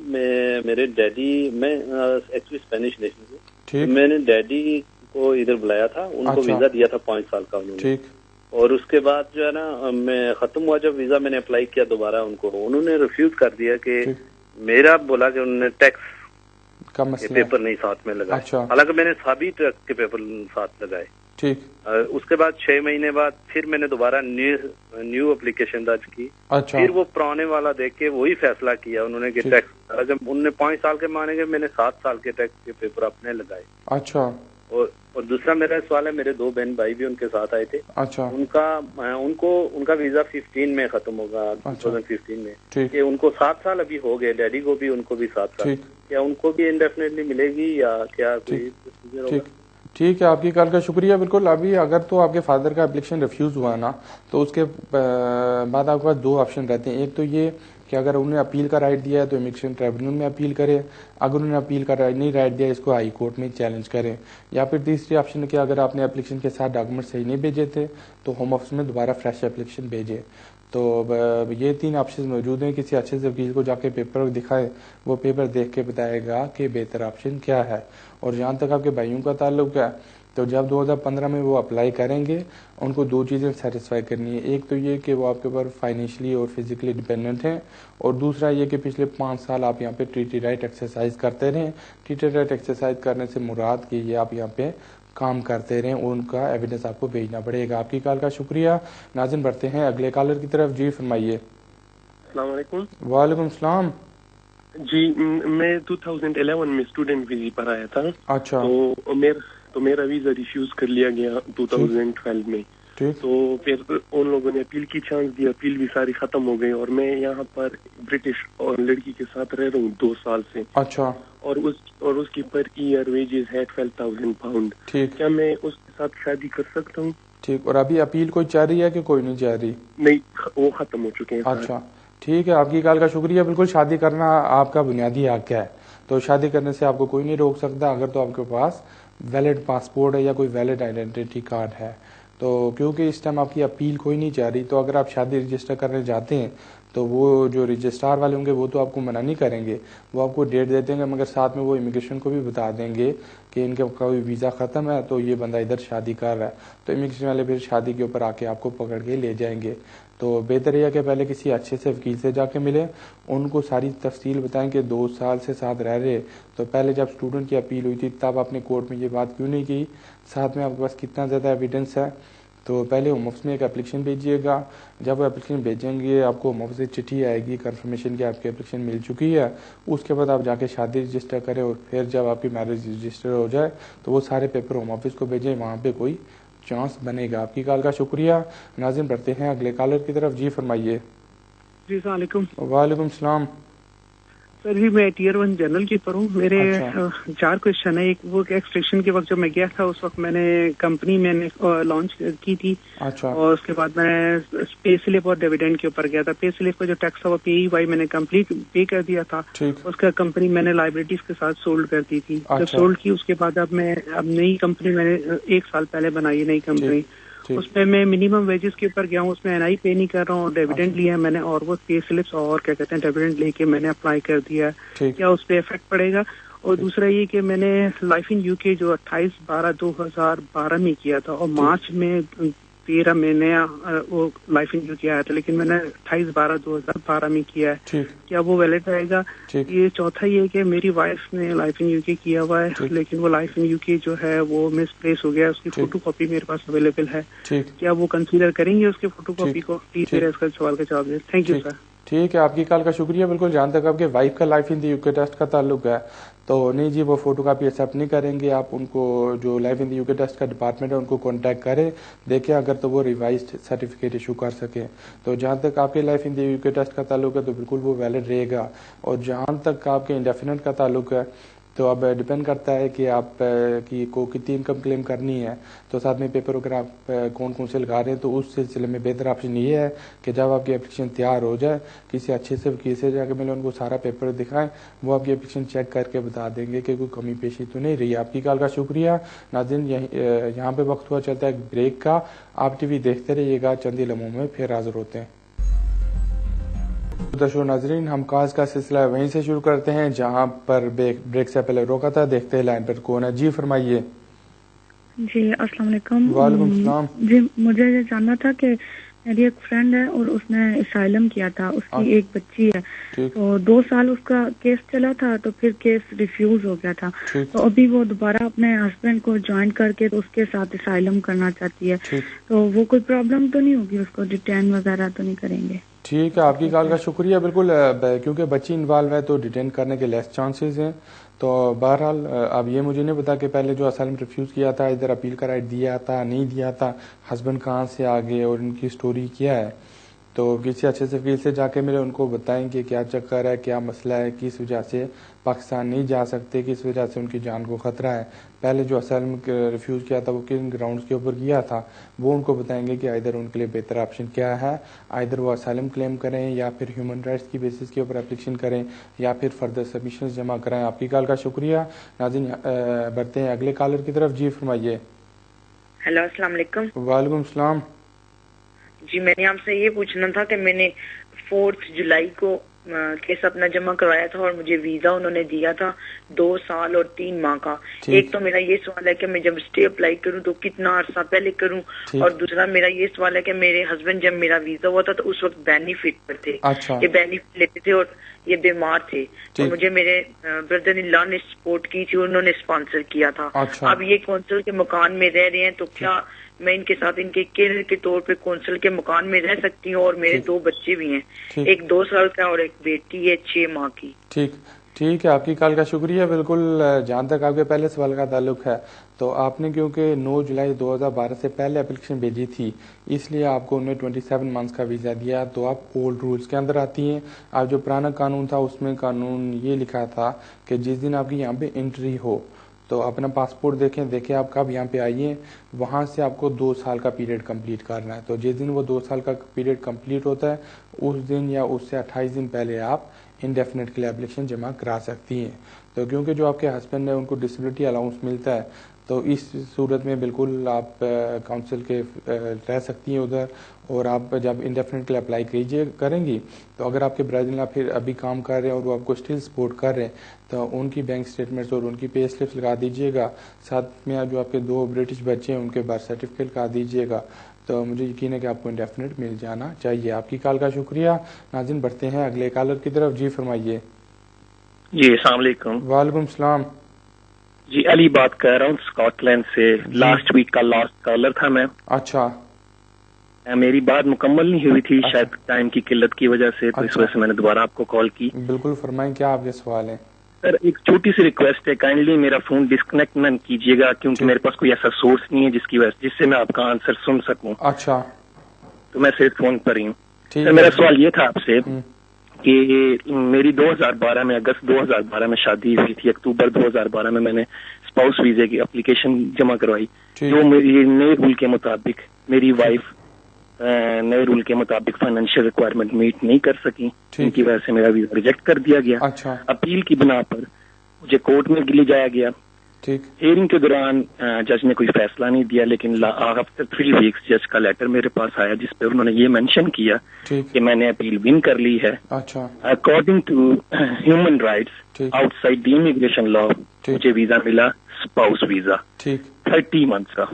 Speaker 9: میرے ڈیڈی, میں ایکچولی اسپینش نیشن سے, میں نے ڈیڈی کو ادھر بلایا تھا, ان کو ویزا دیا تھا 5 سال کا انہوں نے, اور اس کے بعد جو ہے نا میں ختم ہوا جب ویزا میں نے اپلائی کیا دوبارہ ان کو, انہوں نے ریفیوز کر دیا کہ میرا بولا کہ انہوں نے ٹیکس کے پیپر نہیں ساتھ میں لگائے, حالانکہ میں نے سبھی ٹیکس کے پیپر ساتھ لگائے. اس کے بعد 6 مہینے بعد پھر میں نے دوبارہ نیو اپلیکیشن درج کی. پھر وہ پرانے والا دیکھ کے وہی فیصلہ کیا انہوں نے کہ ٹیکس, جب انہوں نے 5 سال کے مانے گے, میں نے 7 سال کے ٹیکس کے پیپر اپنے لگائے. اور دوسرا میرا سوال ہے, میرے 2 بہن بھائی بھی ان کے ساتھ آئے تھے. ان کا ویزا 15 میں ختم ہوگا 2015 میں, کہ ان کو 7 سال ابھی ہو گئے, ڈیڈی کو بھی ان کو بھی 7 سال, کیا ان کو بھی انڈیفینیٹلی ملے گی یا کیا کوئی پروسیجر ہوگا؟
Speaker 1: ٹھیک ہے, آپ کی کال کا شکریہ. بالکل, ابھی اگر تو آپ کے فادر کا اپلیکیشن ریفیوز ہوا نا تو اس کے بعد آپ کے پاس دو آپشن رہتے ہیں. ایک تو یہ کہ اگر انہوں نے اپیل کا رائٹ دیا ہے تو امیگریشن ٹریبیونل میں اپیل کرے, اگر انہوں نے اپیل کا نہیں رائٹ دیا اس کو ہائی کورٹ میں چیلنج کریں, یا پھر تیسری آپشن ہے کہ اگر آپ نے اپلیکیشن کے ساتھ ڈاکومنٹ صحیح نہیں بھیجے تھے تو ہوم آفس میں دوبارہ فریش اپلیکیشن بھیجے. تو یہ 3 آپشن موجود ہیں. کسی اچھے سے وکیل کو جا کے پیپر دکھائے, وہ پیپر دیکھ کے بتائے گا کہ بہتر آپشن کیا ہے. اور جہاں تک آپ کے بھائیوں کا تعلق ہے تو جب 2015 میں وہ اپلائی کریں گے ان کو 2 چیزیں سیٹسفائی کرنی ہے. ایک تو یہ کہ وہ آپ کے اوپر فائنینشلی اور فزیکلی ڈیپینڈنٹ ہیں, اور دوسرا یہ کہ پچھلے 5 سال آپ یہاں پہ ٹریٹی رائٹ ایکسرسائز کرتے رہیں. ٹریٹی رائٹ ایکسرسائز کرنے سے مراد کہ یہ آپ یہاں پہ کام کرتے رہیں اور ان کا ایویڈنس آپ کو بھیجنا پڑے گا. آپ کی کال کا شکریہ. ناظرین بڑھتے ہیں اگلے کالر کی طرف. جی فرمائیے.
Speaker 10: السلام علیکم.
Speaker 1: وعلیکم السلام.
Speaker 10: جی میں 2011 میں اسٹوڈنٹ ویزی پر آیا تھا.
Speaker 1: اچھا.
Speaker 10: تو میرا ویزا ریفیوز کر لیا گیا 2012 میں. تو پھر ان لوگوں نے اپیل کی چانس دی, اپیل بھی ساری ختم ہو گئی, اور میں یہاں پر برٹش اور لڑکی کے ساتھ رہ رہا ہوں 2 سال سے.
Speaker 1: اچھا.
Speaker 10: اور اس کی پر ایئر ویجز ہے 12,000 پاؤنڈ. کیا میں اس کے ساتھ شادی کر سکتا ہوں؟
Speaker 1: ٹھیک. اور ابھی اپیل کوئی چل رہی ہے کہ کوئی نہیں چل رہی؟
Speaker 10: نہیں, وہ ختم ہو چکے ہیں.
Speaker 1: اچھا ٹھیک ہے, آپ کی کال کا شکریہ. بالکل, شادی کرنا آپ کا بنیادی حق ہے, تو شادی کرنے سے آپ کو کوئی نہیں روک سکتا اگر تو آپ کے پاس ویلڈ پاسپورٹ ہے یا کوئی ویلڈ آئیڈینٹی کارڈ ہے. تو کیونکہ اس ٹائم آپ کی اپیل کوئی نہیں چاہ رہی, تو اگر آپ شادی رجسٹر کرنے جاتے ہیں تو وہ جو رجسٹرار والے ہوں گے وہ تو آپ کو منع نہیں کریں گے, وہ آپ کو ڈیٹ دے دیں گے, مگر ساتھ میں وہ امیگریشن کو بھی بتا دیں گے کہ ان کا کوئی ویزا ختم ہے تو یہ بندہ ادھر شادی کر رہا ہے. تو امیگریشن والے پھر شادی کے اوپر آ کے آپ کو پکڑ کے لے جائیں گے. تو بہتر یہ کہ پہلے کسی اچھے سے وکیل سے جا کے ملیں, ان کو ساری تفصیل بتائیں کہ 2 سال سے ساتھ رہ رہے, تو پہلے جب اسٹوڈنٹ کی اپیل ہوئی تھی تب آپ نے کورٹ میں یہ بات کیوں نہیں کی, ساتھ میں آپ کے پاس کتنا زیادہ ایویڈنس ہے. تو پہلے ہوم آفس میں ایک اپلیکیشن بھیجیے گا. جب وہ اپلیکیشن بھیجیں گے آپ کو ہوم آفس سے چٹھی آئے گی کنفرمیشن کہ آپ کی اپلیکیشن مل چکی ہے. اس کے بعد آپ جا کے شادی رجسٹر کریں, اور پھر جب آپ کی میرج رجسٹر ہو جائے تو وہ سارے پیپر ہوم آفس کو بھیجیں, وہاں پہ کوئی چانس بنے گا. آپ کی کال کا شکریہ. ناظرین بڑھتے ہیں اگلے کالر کی طرف. جی فرمائیے.
Speaker 11: جی السلام علیکم.
Speaker 1: وعلیکم السلام.
Speaker 11: سر جی میں ٹیئر 1 جنرل کیپر ہوں. میرے 4 کوشچن ہے. ایک وہ ایکسٹریکشن کے وقت جب میں گیا تھا اس وقت میں نے کمپنی میں نے لانچ کی تھی, اور اس کے بعد میں پے سلپ اور ڈیویڈینڈ کے اوپر گیا تھا. پے سلپ کا جو ٹیکس تھا وہ پے ای وائی میں نے کمپلیٹ پے کر دیا تھا. اس کا کمپنی میں نے لائبلٹیز کے ساتھ سولڈ کر دی تھی. جب سولڈ کی اس کے بعد اب نئی کمپنی میں نے 1 سال پہلے بنائی, نئی کمپنی, اس میں میں منیمم ویجز کے اوپر گیا ہوں, اس میں این آئی پے نہیں کر رہا ہوں, ڈیویڈینڈ لیا ہے میں نے, اور وہ پے سلپس اور کیا کہتے ہیں ڈیویڈینڈ لے کے میں نے اپلائی کر دیا ہے. کیا اس پہ افیکٹ پڑے گا؟ اور دوسرا یہ کہ میں نے لائف ان یو کے جو 28/12/2012 میں کیا تھا, اور مارچ میں 13 میں نیا وہ لائف ان یو کے آیا تھا, لیکن میں نے 28/12/2012 میں کیا ہے. کیا وہ ویلڈ رہے گا؟ یہ چوتھا یہ کہ میری وائف نے لائف ان یو کے کیا ہوا ہے, لیکن وہ لائف ان یو کے جو ہے وہ مس پلیس ہو گیا, اس کی فوٹو کاپی میرے پاس اویلیبل ہے. کیا وہ کنسیڈر کریں گے اس کی فوٹو کاپی کو؟ پلیز میرے اس کا سوال کا جواب دیں. Thank you sir.
Speaker 1: ٹھیک ہے, آپ کی کال کا شکریہ. بالکل, جہاں تک آپ کے وائف کا لائف ان دی یو کے ٹیسٹ کا تعلق ہے تو نہیں جی, وہ فوٹو کاپی ایکسیپٹ نہیں کریں گے. آپ ان کو جو لائف ان دی یو کے ٹیسٹ کا ڈپارٹمنٹ ہے ان کو کانٹیکٹ کریں, دیکھیں اگر تو وہ ریوائزڈ سرٹیفکیٹ ایشو کر سکیں. تو جہاں تک آپ کے لائف ان دی یو کے ٹیسٹ کا تعلق ہے تو بالکل وہ ویلڈ رہے گا. اور جہاں تک آپ کے انڈیفینٹ کا تعلق ہے تو اب ڈپینڈ کرتا ہے کہ آپ کی کو کتنی انکم کلیم کرنی ہے, تو ساتھ میں پیپر وغیرہ آپ کون کون سے لگا رہے ہیں. تو اس سلسلے میں بہتر آپشن یہ ہے کہ جب آپ کی اپلیکیشن تیار ہو جائے کسی اچھے سے وکیل سے جا کے ملے, ان کو سارا پیپر دکھائیں, وہ آپ کی اپلیکیشن چیک کر کے بتا دیں گے کہ کوئی کمی پیشی تو نہیں رہی. آپ کی کال کا شکریہ. ناظرین یہاں پہ وقت ہوا چلتا ہے بریک کا. آپ ٹی وی دیکھتے رہیے گا, چند ہی لمحوں میں پھر حاضر ہوتے ہیں. دشو ناظرین, ہم کاز کا سلسلہ وہیں سے شروع کرتے ہیں جہاں پر بریک سے پہلے روکا تھا. دیکھتے ہیں لائن پر کون ہے. جی فرمائیے.
Speaker 12: جی السلام علیکم.
Speaker 1: وعلیکم السلام.
Speaker 12: جی مجھے یہ جاننا تھا کہ میری ایک فرینڈ ہے اور اس نے اسائلم کیا تھا, اس کی ایک بچی ہے, تو 2 سال اس کا کیس چلا تھا, تو پھر کیس ریفیوز ہو گیا تھا, تو ابھی وہ دوبارہ اپنے ہسبینڈ کو جوائن کر کے اس کے ساتھ اسائلم کرنا چاہتی ہے, تو وہ کوئی پرابلم تو نہیں ہوگی, اس کو ڈیٹین وغیرہ تو نہیں کریں گے؟
Speaker 1: ٹھیک ہے, آپ کی کال کا شکریہ. بالکل, کیونکہ بچی انوالو ہے تو ڈیٹین کرنے کے لیس چانسز ہیں. تو بہرحال اب یہ مجھے نہیں پتا کہ پہلے جو اسائلم ریفیوز کیا تھا ادھر اپیل کا رائٹ دیا تھا نہیں دیا تھا, ہسبینڈ کہاں سے آ گئے اور ان کی سٹوری کیا ہے. تو کسی اچھے سے وکیل سے جا کے میرے ان کو بتائیں کہ کیا چکر ہے, کیا مسئلہ ہے, کس وجہ سے پاکستان نہیں جا سکتے, کس وجہ سے ان کی جان کو خطرہ ہے. پہلے جو اسائلم ریفیوز کیا تھا وہ کن گراؤنڈز کے اوپر کیا تھا, وہ ان کو بتائیں گے کہ ادھر ان کے لیے بہتر آپشن کیا ہے, ادھر وہ اسائلم کلیم کریں یا پھر ہیومن رائٹس کی بیسس کے اوپر اپلیکیشن کریں یا پھر فردر سبمیشنز جمع کرائیں. آپ کی کال کا شکریہ. ناظرین بڑھتے ہیں اگلے کالر کی طرف. جی فرمائیے.
Speaker 13: ہیلو السلام علیکم.
Speaker 1: وعلیکم السلام.
Speaker 13: جی میں نے آپ سے یہ پوچھنا تھا کہ میں نے 4 جولائی کو کیس اپنا جمع کروایا تھا اور مجھے ویزا انہوں نے دیا تھا 2 سال اور 3 ماہ کا. ایک تو میرا یہ سوال ہے کہ میں جب اسٹے اپلائی کروں تو کتنا عرصہ پہلے کروں, اور دوسرا میرا یہ سوال ہے کہ میرے ہسبینڈ جب میرا ویزا ہوا تھا تو اس وقت بینیفٹ پر تھے, یہ بینیفٹ لیتے تھے اور یہ بیمار تھے, تو مجھے میرے بردر ان لا نے سپورٹ کی تھی, انہوں نے اسپانسر کیا تھا. اب یہ کونسل کے مکان میں رہ رہے ہیں تو کیا میں ان کے ساتھ ان کے کیئر کے طور پہ کونسل کے مکان میں رہ سکتی ہوں؟ اور میرے 2 بچے بھی ہیں, ایک 2 سال کا اور ایک بیٹی ہے 6 ماہ کی.
Speaker 1: ٹھیک ہے, آپ کی کال کا شکریہ. بالکل جہاں تک آپ کے پہلے سوال کا تعلق ہے تو آپ نے کیونکہ 9 جولائی 2012 سے پہلے اپلیکیشن بھیجی تھی, اس لیے آپ کو انہوں نے 27 منتھس کا ویزا دیا, تو آپ اولڈ رولز کے اندر آتی ہیں. آپ جو پرانا قانون تھا اس میں قانون یہ لکھا تھا کہ جس دن آپ کی یہاں پہ انٹری ہو تو اپنا پاسپورٹ دیکھیں آپ کب یہاں پہ آئیے, وہاں سے آپ کو 2 سال کا پیریڈ کمپلیٹ کرنا ہے. تو جس دن وہ 2 سال کا پیریڈ کمپلیٹ ہوتا ہے اس دن یا اس سے 28 دن پہلے آپ انڈیفینٹ کے لیے اپلیکیشن جمع کرا سکتی ہیں. تو کیونکہ جو آپ کے ہسبینڈ ہیں ان کو ڈسیبلٹی الاؤنس ملتا ہے, تو اس صورت میں بالکل آپ کاؤنسل کے رہ سکتی ہیں ادھر, اور آپ جب انڈیفینٹ کے لیے اپلائی کریں گی تو اگر آپ کے برادر ان لا پھر ابھی کام کر رہے ہیں اور وہ آپ کو اسٹل سپورٹ کر رہے ہیں تو ان کی بینک اسٹیٹمنٹس اور ان کی پے سلپس لگا دیجیے گا. ساتھ میں جو آپ کے 2 برٹش بچے ہیں ان کے برتھ سرٹیفکیٹ لگا دیجیے گا, تو مجھے یقین ہے کہ آپ کو انڈیفینٹ مل جانا چاہیے. آپ کی کال کا شکریہ. ناظرین بڑھتے ہیں اگلے کالر کی طرف. جی فرمائیے.
Speaker 14: جی السلام علیکم.
Speaker 1: وعلیکم السلام.
Speaker 14: جی علی بات کر رہا ہوں اسکاٹ لینڈ سے. لاسٹ ویک کا لاسٹ کالر تھا میں.
Speaker 1: اچھا.
Speaker 14: میری بات مکمل نہیں ہوئی تھی شاید ٹائم کی قلت کی وجہ سے, تو اس وجہ سے میں نے دوبارہ آپ کو کال کی.
Speaker 1: بالکل فرمائیں, کیا آپ کے سوال ہیں؟
Speaker 14: سر ایک چھوٹی سی ریکویسٹ ہے, کائنڈلی میرا فون ڈسکنیکٹ نہ کیجیے گا کیونکہ میرے پاس کوئی ایسا سورس نہیں ہے جس سے میں آپ کا آنسر سن سکوں.
Speaker 1: اچھا.
Speaker 14: تو میں صرف فون پر ہی ہوں. سر میرا سوال یہ تھا آپ سے کہ میری 2012 میں اگست 2012 میں شادی ہوئی تھی. اکتوبر 2012 میں نے اسپاؤس ویزے کی اپلیکیشن جمع کروائی, جو میری نئے رول کے مطابق میری وائف نئے رول کے مطابق فائنینشیل ریکوائرمنٹ میٹ نہیں کر سکی, جن کی وجہ سے میرا ویزا ریجیکٹ کر دیا گیا. اپیل کی بنا پر مجھے کورٹ میں لے جایا گیا. ہیئرنگ کے دوران جج نے کوئی فیصلہ نہیں دیا, لیکن آفٹر 3 ویکس جج کا لیٹر میرے پاس آیا جس پہ انہوں نے یہ مینشن کیا کہ میں نے اپیل ون کر لی ہے. According to human rights outside the immigration law مجھے ویزا ملا اسپاؤس ویزا 30 منتھس کا.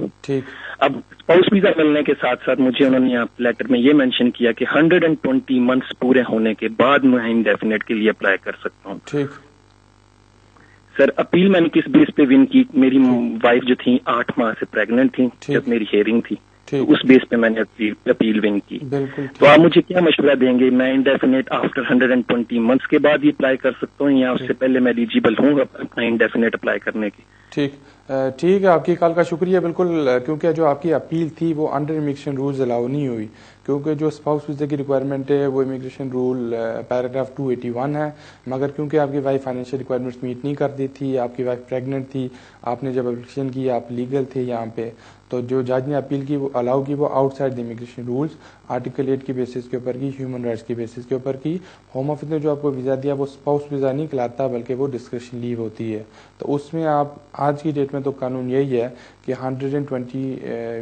Speaker 14: اب اسپاؤس ویزا ملنے کے ساتھ ساتھ مجھے انہوں نے لیٹر میں یہ مینشن کیا کہ 120 منتھس پورے ہونے کے بعد میں انڈیفینٹ کے لیے اپلائی کر سکتا ہوں. سر اپیل میں نے کس بیس پہ ون کی؟ میری وائف جو تھی 8 ماہ سے پریگننٹ تھی جب میری ہیئرنگ تھی, تو اس بیس پہ میں نے اپیل ون کی. تو آپ مجھے کیا مشورہ دیں گے؟ میں انڈیفینٹ آفٹر 120 منتھس کے بعد ہی اپلائی کر سکتا ہوں یا اس سے پہلے میں ایلیجیبل ہوں انڈیفینٹ اپلائی کرنے کی؟
Speaker 1: ٹھیک ہے, آپ کی کال کا شکریہ. بالکل, کیونکہ جو آپ کی اپیل تھی وہ انڈر امیگریشن رولز الاؤ نہیں ہوئی, کیونکہ جو اسپاؤس ویزے کی ریکوائرمنٹ ہے وہ امیگریشن رول پیراگراف 281 ہے, مگر کیونکہ آپ کی وائف فائنینشیل ریکوائرمنٹس میٹ نہیں کرتی تھی, آپ کی وائف پریگننٹ تھی, آپ نے جب اپلیکیشن کی آپ لیگل تھے یہاں پہ, تو جو جج نے اپیل کی وہ الاؤ کی وہ out side the immigration rules article 8 کی بیسس کے اوپر کی, ہیومن رائٹس کی بیسس کے اوپر کی. ہوم آفس نے جو آپ کو ویزا دیا وہ اسپاؤس ویزا نہیں کہلاتا بلکہ وہ ڈسکریشن لیو ہوتی ہے. تو اس میں آپ آج کی ڈیٹ میں تو قانون یہی ہے کہ 120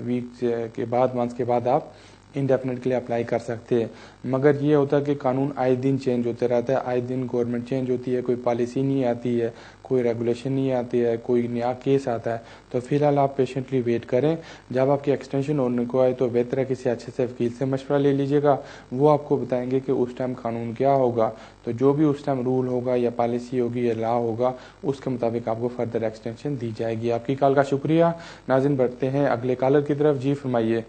Speaker 1: ویکس کے بعد منتھس کے بعد آپ انڈیفینٹ کے لیے اپلائی کر سکتے ہیں. مگر یہ ہوتا ہے کہ قانون آئے دن چینج ہوتے رہتا ہے, آئے دن گورنمنٹ چینج ہوتی ہے, کوئی پالیسی نہیں آتی ہے, کوئی ریگولیشن نہیں آتی ہے, کوئی نیا کیس آتا ہے. تو فی الحال آپ پیشنٹلی ویٹ کریں, جب آپ کی ایکسٹینشن ہونے کو آئے تو بہتر ہے کسی اچھے سے وکیل سے مشورہ لے لیجیے گا, وہ آپ کو بتائیں گے کہ اس ٹائم قانون کیا ہوگا. تو جو بھی اس ٹائم رول ہوگا یا پالیسی ہوگی یا لا ہوگا اس کے مطابق آپ کو فردر ایکسٹینشن دی جائے گی. آپ کی کال کا شکریہ. ناظرین بڑھتے ہیں اگلے کالر کی طرف. جی فرمائیے.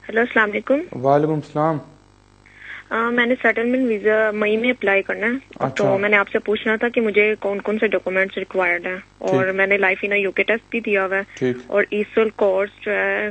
Speaker 15: ہیلو السلام علیکم.
Speaker 1: وعلیکم السلام.
Speaker 15: میں نے سیٹلمنٹ ویزا مئی میں اپلائی کرنا ہے, تو میں نے آپ سے پوچھنا تھا کہ مجھے کون کون سے ڈاکومنٹس ریکوائرڈ ہیں, اور میں نے لائف ان یو کے ٹیسٹ بھی دیا ہوا ہے, اور ایسل کورس جو ہے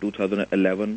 Speaker 16: 2011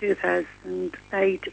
Speaker 17: 2008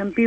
Speaker 17: MP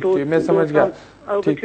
Speaker 17: 2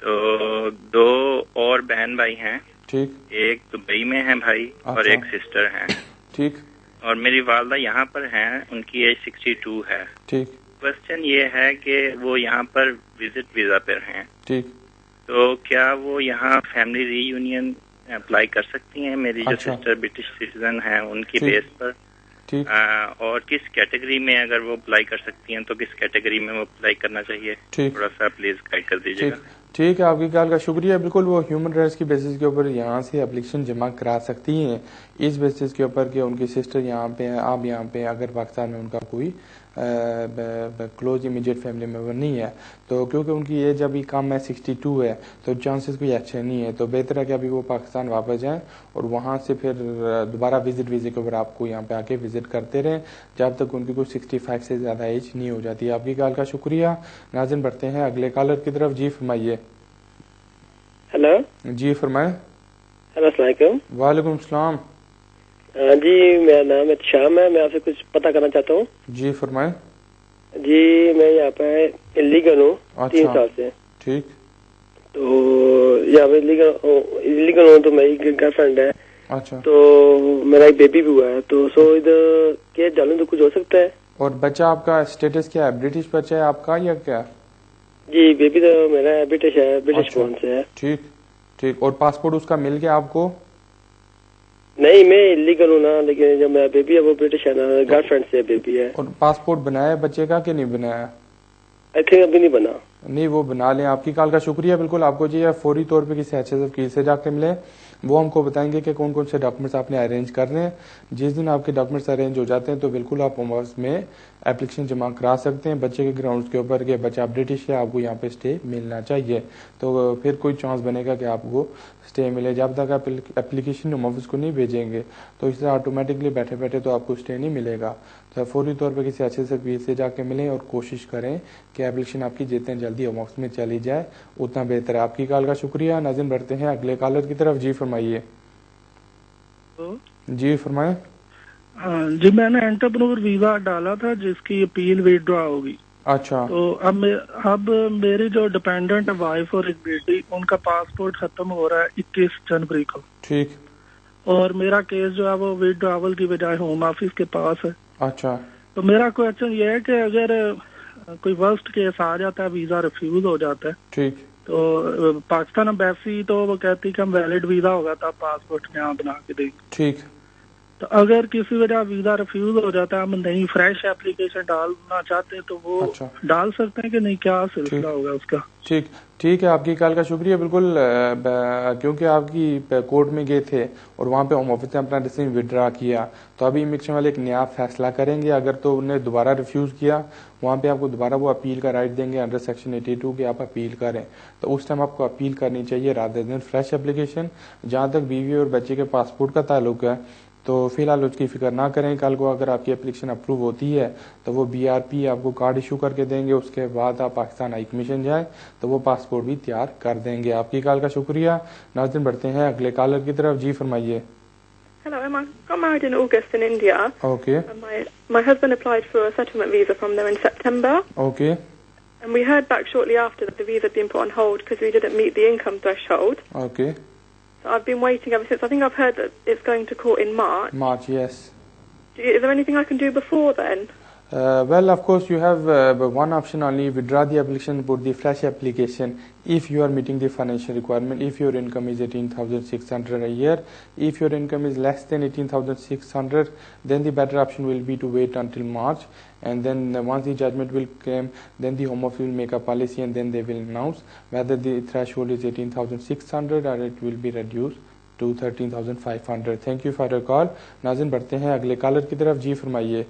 Speaker 18: تو 2 اور بہن بھائی ہیں.
Speaker 1: ٹھیک.
Speaker 18: ایک دبئی میں ہے بھائی اور ایک سسٹر ہے.
Speaker 1: ٹھیک.
Speaker 18: اور میری والدہ یہاں پر ہیں, ان کی ایج 62 ہے.
Speaker 1: ٹھیک.
Speaker 18: کوشچن یہ ہے کہ وہ یہاں پر وزٹ ویزا پر ہیں.
Speaker 1: ٹھیک.
Speaker 18: تو کیا وہ یہاں فیملی ری یونین اپلائی کر سکتی ہیں؟ میری جو سسٹر برٹش سٹیزن ہیں ان کی بیس پر. اور کس کیٹیگری میں اگر وہ اپلائی کر سکتی ہیں تو کس کیٹیگری میں وہ اپلائی کرنا چاہیے؟ تھوڑا سا پلیز گائیڈ کر دیجیے گا.
Speaker 1: ٹھیک ہے, آپ کی کال کا شکریہ. بالکل وہ ہیومن رائٹس کی بیسس کے اوپر یہاں سے اپلیکیشن جمع کرا سکتی ہیں, اس بیسس کے اوپر کہ ان کی سسٹر یہاں پہ ہیں, آپ یہاں پہ, اگر پاکستان میں ان کا کوئی کلوز امیڈیٹ فیملی ممبر نہیں ہے. تو کیونکہ ان کی ایج ابھی کم ہے, 62 ہے, تو چانسز کوئی اچھے نہیں ہے. تو بہتر ہے کہ ابھی وہ پاکستان واپس جائیں اور وہاں سے پھر دوبارہ وزٹ ویزے کے اوپر آپ کو یہاں پہ آ کے وزٹ کرتے رہیں جب تک ان کی کوئی 65 سے زیادہ ایج نہیں ہو جاتی. آپ کی کال کا شکریہ. ناظرین بڑھتے ہیں اگلے کالر کی طرف. جی فرمائیے.
Speaker 19: ہلو.
Speaker 1: جی فرمائیں.
Speaker 19: ہلو, السلام علیکم.
Speaker 1: وعلیکم السلام.
Speaker 19: جی میرا نام شام ہے, میں آپ سے کچھ پتہ کرنا چاہتا ہوں.
Speaker 1: جی فرمائیں.
Speaker 19: جی میں یہاں پہ انلیگل ہوں 3 سال سے.
Speaker 1: ٹھیک.
Speaker 19: تو یہاں پہ انلیگل ہوں, تو میری گرل فرینڈ ہے.
Speaker 1: اچھا.
Speaker 19: تو میرا ایک بیبی بھی ہوا ہے, تو ادھر کیس ڈالوں تو کچھ ہو سکتا ہے؟
Speaker 1: اور بچہ آپ کا اسٹیٹس کیا ہے؟ برٹش بچہ ہے آپ کا یا کیا؟
Speaker 19: جی بیبی تو میرا برٹش ہے, برٹش بورن سے ہے.
Speaker 1: ٹھیک ٹھیک. اور پاسپورٹ اس کا مل گیا آپ کو؟
Speaker 19: نہیں, میں انلیگل ہوں نا, لیکن جو میرا بیبی ہے وہ برٹش ہے نا, گرل فرینڈ سے بیبی ہے.
Speaker 1: اور پاسپورٹ بنایا بچے کا کہ نہیں بنایا؟
Speaker 19: آئی تھنک ابھی نہیں بنا.
Speaker 1: نہیں, وہ بنا لیں. آپ کی کال کا شکریہ. بالکل آپ کو چاہیے فوری طور پہ کسی ایچ ایس ایف کی سے جا کے ملیں, وہ ہم کو بتائیں گے کہ کون کون سے ڈاکومنٹس آپ نے ارینج کرنے ہیں. جس دن آپ کے ڈاکومنٹس ارینج ہو جاتے ہیں تو بالکل آپ میں اپلیکیشن جمع کرا سکتے ہیں بچے کے گراؤنڈز کے اوپر کہ بچہ برٹش ہے, آپ کو یہاں پہ اسٹے ملنا چاہیے. تو پھر کوئی چانس بنے گا کہ آپ کو اسٹے ملے. جب تک آپ اپلیکیشن ہوم آفس کو نہیں بھیجیں گے تو اس سے آٹومیٹکلی بیٹھے بیٹھے تو آپ کو اسٹے نہیں ملے گا. تو فوری طور پہ کسی اچھے سے جا کے ملیں اور کوشش کریں کہ اپلیکیشن آپ کی جتنے جلدی ہوم آفس میں چلی جائے اتنا بہتر ہے. آپ کی کال کا شکریہ. ناظرین بڑھتے ہیں اگلے کالر کی طرف. جی فرمائیے. جی فرمائیں.
Speaker 20: جی میں نے انٹرپرینور ویزا ڈالا تھا جس کی اپیل ویڈرا ہوگی.
Speaker 1: اچھا.
Speaker 20: تو اب میری جو ڈیپینڈنٹ وائف اور ایک بیٹی, ان کا پاسپورٹ ختم ہو رہا ہے 21 جنوری کو.
Speaker 1: ٹھیک.
Speaker 20: اور میرا کیس جو ہے وہ ویڈراول کی بجائے ہوم آفس کے پاس ہے.
Speaker 1: اچھا.
Speaker 20: تو میرا کوشچن یہ ہے کہ اگر کوئی ورسٹ کیس آ جاتا ہے, ویزا ریفیوز ہو جاتا ہے,
Speaker 1: ٹھیک,
Speaker 20: تو پاکستان امبیسی تو وہ کہتی کہ ہم ویلڈ ویزا ہوگا تو آپ پاسپورٹ یہاں بنا کے دیں گے.
Speaker 1: ٹھیک.
Speaker 20: تو اگر کسی وجہ ویزا ریفیوز ہو جاتا ہے, ہم نئی فریش اپلیکیشن ڈالنا چاہتے ہیں تو وہ ڈال سکتے ہیں کہ نہیں, کیا سلسلہ ہوگا اس کا؟
Speaker 1: ٹھیک ٹھیک ہے. آپ کی کال کا شکریہ. بالکل, کیونکہ آپ کی کورٹ میں گئے تھے اور وہاں پہ ہوم آفس نے اپنا ڈیسیژن وڈرا کیا, تو ابھی امیگریشن والے ایک نیا فیصلہ کریں گے. اگر تو انہیں دوبارہ ریفیوز کیا, وہاں پہ آپ کو دوبارہ وہ اپیل کا رائٹ دیں گے انڈر سیکشن 82 کہ آپ اپیل کریں. تو اس ٹائم آپ کو اپیل کرنی چاہیے رادر دین فریش اپلیکیشن. جہاں تک بیوی اور بچے کے پاسپورٹ کا تعلق ہے تو فی الحال اس کی فکر نہ کریں. کل کو اگر آپ کی اپلیکیشن اپروو ہوتی ہے تو وہ BRP آپ کو کارڈ ایشو کر کے دیں گے. اس کے بعد آپ پاکستان ہائی کمیشن جائیں تو وہ پاسپورٹ بھی تیار کر دیں گے. آپ کی کال کا شکریہ. ناظرین بڑھتے ہیں اگلے کالر کی طرف. جی فرمائیے.
Speaker 21: Hello, I got married in August in India.
Speaker 1: Okay.
Speaker 21: My husband applied for a settlement visa from there in September.
Speaker 1: Okay.
Speaker 21: And we heard back shortly after that the visa had been put on hold because we didn't meet the income threshold.
Speaker 1: Okay.
Speaker 21: So I've been waiting ever since. I think I've heard that it's going to court in March.
Speaker 1: March, yes.
Speaker 21: Is there anything I can do before then?
Speaker 1: Well, of course, you have one option only: withdraw the application, put the fresh application. If you are meeting the financial requirement, if your income is 18,600 a year, if your income is less than 18,600, then the better option will be to wait until March. And then once the judgment will come, then the Home Office will make a policy and then they will announce whether the threshold is 18,600 or it will be reduced to 13,500. Thank you for your call. ناظرین بڑھتے ہیں اگلے collar کی طرف. جی فرمائیے.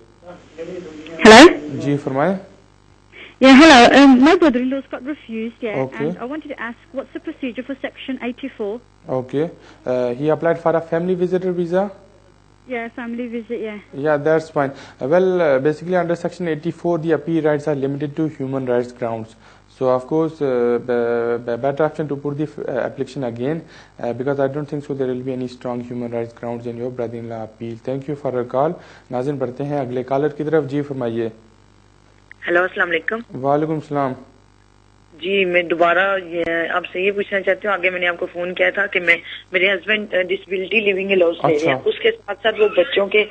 Speaker 22: Hello.
Speaker 1: جی فرمائیں.
Speaker 22: Yeah, hello. My brother-in-law's got refused, yeah,
Speaker 1: okay.
Speaker 22: And I wanted to ask, what's the procedure for Section 84?
Speaker 1: Okay. He applied for a family visitor visa?
Speaker 22: Yeah, family visit, yeah.
Speaker 1: Yeah, that's fine. Well, basically under Section 84, the appeal rights are limited to human rights grounds. So, of course, better option to put the application again because I don't think so there will be any strong human rights grounds in your brother-in-law appeal. Thank you for your call. ناظرین بڑھتے ہیں اگلے collar کی طرف. جی فرمائیے.
Speaker 13: Hello السلام علیکم.
Speaker 1: وعلیکم السلام.
Speaker 13: جی میں دوبارہ آپ سے یہ پوچھنا چاہتی ہوں، آگے میں نے آپ کو فون کیا تھا کہ میرے ہسبینڈ ڈسیبلٹی لیونگ الاؤنس لے رہے ہیں، اس کے ساتھ ساتھ وہ بچوں کے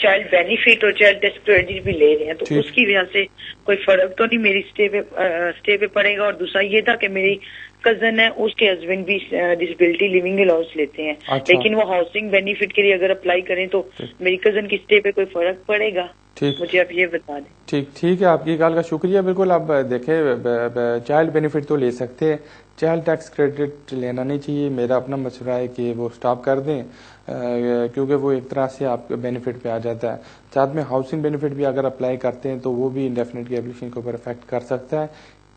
Speaker 13: چائلڈ بینیفٹ اور چائلڈ ٹیسٹ کریڈٹ بھی لے رہے ہیں، تو اس کی وجہ سے کوئی فرق تو نہیں میری اسٹے پہ پڑے گا؟ اور دوسرا یہ تھا کہ میری کزن ہے، اس کے ہسبینڈ بھی ڈسیبلٹی لیونگ الاؤنس لیتے ہیں، لیکن وہ ہاؤسنگ بینیفٹ کے لیے اگر اپلائی کریں تو میری کزن کی اسٹے پہ کوئی فرق پڑے گا؟ مجھے آپ یہ بتا دیں۔
Speaker 1: ٹھیک ہے، آپ کی کال کا شکریہ۔ بالکل آپ دیکھیں چائلڈ بینیفٹ تو لے سکتے ہیں، چائلڈ ٹیکس کریڈٹ لینا نہیں چاہیے۔ میرا اپنا مشورہ ہے کہ وہ سٹاپ کر دیں، کیونکہ وہ ایک طرح سے آپ بینیفٹ پہ آ جاتا ہے۔ ساتھ میں ہاؤسنگ بینیفٹ بھی اگر اپلائی کرتے ہیں تو وہ بھی انڈیفینٹ کی اپلیکیشن کے اوپر افیکٹ کر سکتا ہے،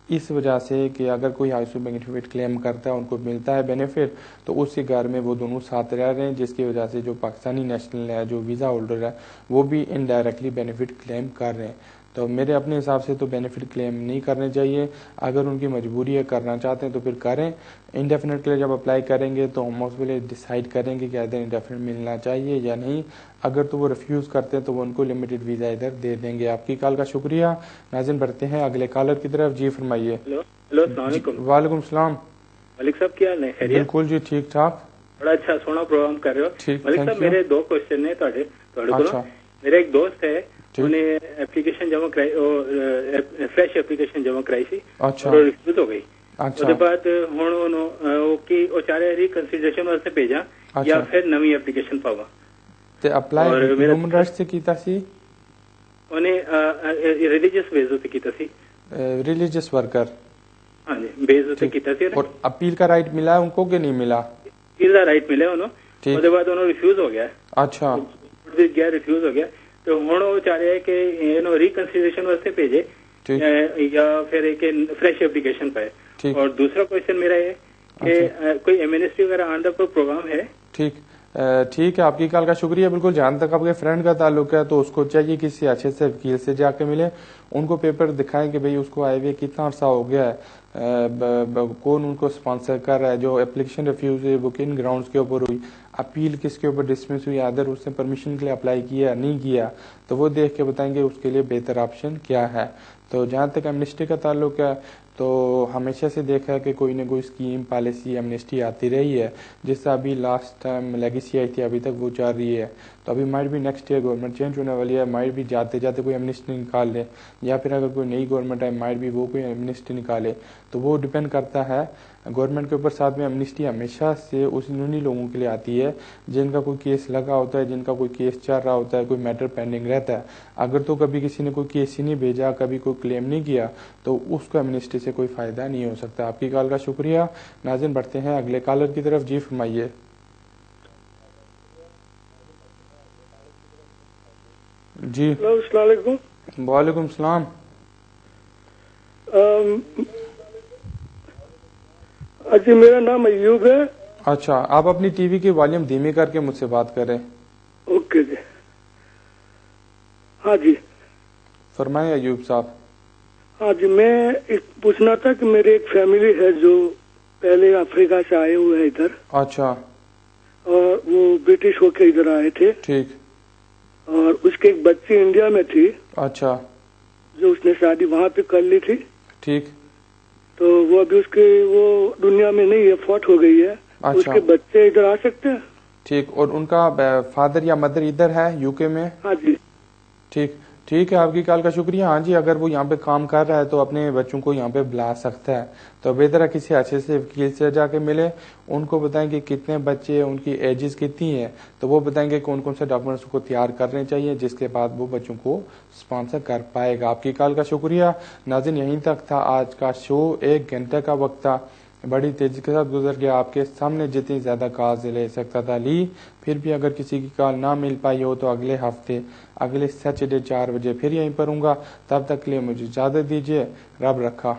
Speaker 1: اس وجہ سے کہ اگر کوئی ہاؤسنگ بینیفٹ کلیم کرتا ہے، ان کو ملتا ہے بینیفٹ، تو اس کے گھر میں وہ دونوں ساتھ رہ رہے ہیں، جس کی وجہ سے جو پاکستانی نیشنل ہے، جو ویزا ہولڈر ہے، وہ بھی انڈائریکٹلی بینیفٹ کلیم کر رہے ہیں۔ تو میرے اپنے حساب سے تو بینیفٹ کلیم نہیں کرنے چاہیے، اگر ان کی مجبوری ہے کرنا چاہتے ہیں تو پھر کریں۔ انڈیفینٹ کے لیے جب اپلائی کریں گے تو ہم اس کے ڈیسائیڈ کریں گے کہ ادھر انڈیفینٹ ملنا چاہیے یا نہیں، اگر تو وہ ریفیوز کرتے ہیں تو وہ ان کو لمیٹڈ ویزا ادھر دے دیں گے۔ آپ کی کال کا شکریہ۔ ناظرین بڑھتے ہیں اگلے کالر کی طرف۔ جی فرمائیے۔
Speaker 2: ہلو السلام علیکم۔
Speaker 1: وعلیکم السلام۔
Speaker 2: ملک صاحب کیا حال ہے؟ خیریت؟
Speaker 1: بالکل جی ٹھیک ٹھاک،
Speaker 2: بڑا اچھا سونا پروگرام کر رہے ہو ملک صاحب۔ میرے دو کوشچن ہیں تھوڑے کو۔ میرے ایک دوست ہے، انہیں اپلیکیشن جمع کرائی، فریش اپلیکیشن جمع کرائی سی اور ریفیوز ہو گئی۔ اس کے بعد ہوں چاہ رہے ریکنسیڈریشن واسطے بھیجا یا پھر نوی اپلیکیشن پاوا
Speaker 1: تے اپلائی ہیومن رائٹس سے کیتا سی،
Speaker 2: انہیں ریلیجیس بیس تے کیتا سی،
Speaker 1: ریلیجیس ورکر،
Speaker 2: ہاں جی بیس تے کیتا سی۔
Speaker 1: اور اپیل کا رائٹ ملا ان کو کہ نہیں ملا؟
Speaker 2: اپیل کا رائٹ ملا انہوں، اس کے بعد انہوں ریفیوز ہو گیا۔
Speaker 1: اچھا
Speaker 2: گیا ریفیوز ہو گیا، تو ہوں وہ چاہ رہے ہیں کہ ریکنسیڈریشن واسطے بھیجے یا پھر ایک فریش اپلیکیشن پائے۔ اور دوسرا کوشچن میرا یہ کہ کوئی ایمنسٹی وغیرہ آنے کا کوئی پروگرام ہے؟
Speaker 1: ٹھیک ہے، آپ کی کال کا شکریہ۔ بالکل، جہاں تک آپ کے فرینڈ کا تعلق ہے تو اس کو چاہیے کسی اچھے سے وکیل سے جا کے ملے، ان کو پیپر دکھائیں کہ بھئی اس کو آئے ہوئے کتنا عرصہ ہو گیا ہے، کون ان کو اسپانسر کر رہا ہے، جو اپلیکیشن ریفیوز ہوئی وہ کن گراؤنڈز کے اوپر ہوئی، اپیل کس کے اوپر ڈسمس ہوئی، ادر اس نے پرمیشن کے لیے اپلائی کیا نہیں کیا، تو وہ دیکھ کے بتائیں گے اس کے لیے بہتر آپشن کیا ہے۔ تو جہاں تک ایمنسٹی کا تعلق ہے تو ہمیشہ سے دیکھا ہے کہ کوئی نہ کوئی اسکیم پالیسی ایمنسٹی آتی رہی ہے، جس سے ابھی لاسٹ ٹائم لیگیسی آئی تھی، ابھی تک وہ چل رہی ہے، تو ابھی مائٹ بھی نیکسٹ ایئر گورنمنٹ چینج ہونے والی ہے، مائٹ بھی جاتے جاتے کوئی ایمنسٹی نکال لے، یا پھر اگر کوئی نئی گورنمنٹ ہے مائٹ بھی وہ کوئی ایمنسٹی نکالے، تو وہ ڈپینڈ کرتا ہے گورنمنٹ کے اوپر۔ ساتھ میں ایمنسٹی ہمیشہ سے انہی لوگوں کے لیے آتی ہے جن کا کوئی کیس لگا ہوتا ہے، جن کا کوئی کیس چل رہا ہوتا ہے، کوئی میٹر پینڈنگ رہتا ہے۔ اگر تو کبھی کسی نے کوئی کیس ہی نہیں بھیجا، کبھی کوئی کلیم نہیں کیا، تو اس کو ایمنسٹی سے کوئی فائدہ نہیں ہو سکتا۔ آپ کی کال کا شکریہ۔ ناظرین بڑھتے ہیں اگلے کالر کی طرف۔ جی فرمائیے۔ جی
Speaker 4: السلام علیکم۔
Speaker 1: وعلیکم السلام۔
Speaker 4: جی میرا نام ایوب ہے۔
Speaker 1: اچھا، آپ اپنی ٹی وی کی والیوم دھیمی کر کے مجھ سے بات کریں۔
Speaker 4: اوکے جی، ہاں جی
Speaker 1: فرمائیں ایوب صاحب۔
Speaker 4: ہاں جی، میں پوچھنا تھا کہ میری ایک فیملی ہے جو پہلے افریقہ سے آئے ہوئے ہیں ادھر۔
Speaker 1: اچھا،
Speaker 4: اور وہ برٹش ہو کے ادھر آئے تھے۔
Speaker 1: ٹھیک۔
Speaker 4: اور اس کی ایک بچی انڈیا میں تھی۔
Speaker 1: اچھا،
Speaker 4: جو اس نے شادی وہاں پہ کر لی تھی۔
Speaker 1: ٹھیک۔
Speaker 4: تو وہ ابھی اس کی وہ دنیا میں نہیں ہے، فوت ہو گئی ہے۔
Speaker 1: اچھا،
Speaker 4: اس کے بچے ادھر آ سکتے ہیں؟
Speaker 1: ٹھیک۔ اور ان کا فادر یا مدر ادھر ہے یو کے میں؟
Speaker 4: ہاں جی۔
Speaker 1: ٹھیک ہے، آپ کی کال کا شکریہ۔ ہاں جی، اگر وہ یہاں پہ کام کر رہا ہے تو اپنے بچوں کو یہاں پہ بلا سکتا ہے، تو بہتر ہے کسی اچھے سے وکیل سے جا کے ملے، ان کو بتائیں کہ کتنے بچے، ان کی ایجز کتنی ہیں، تو وہ بتائیں گے کون کون سے ڈاکومنٹس کو تیار کرنے چاہیے، جس کے بعد وہ بچوں کو اسپانسر کر پائے گا۔ آپ کی کال کا شکریہ۔ ناظرین یہیں تک تھا آج کا شو، 1 گھنٹے کا وقت تھا، بڑی تیزی کے ساتھ گزر گیا، آپ کے سامنے جتنی زیادہ کال لے سکتا تھا لی، پھر بھی اگر کسی کی کال نہ مل پائی ہو تو اگلے ہفتے اگلے سیٹرڈے 4 بجے پھر یہیں پر ہوں گا۔ تب تک کے لیے مجھے اجازت دیجیے، رب رکھا۔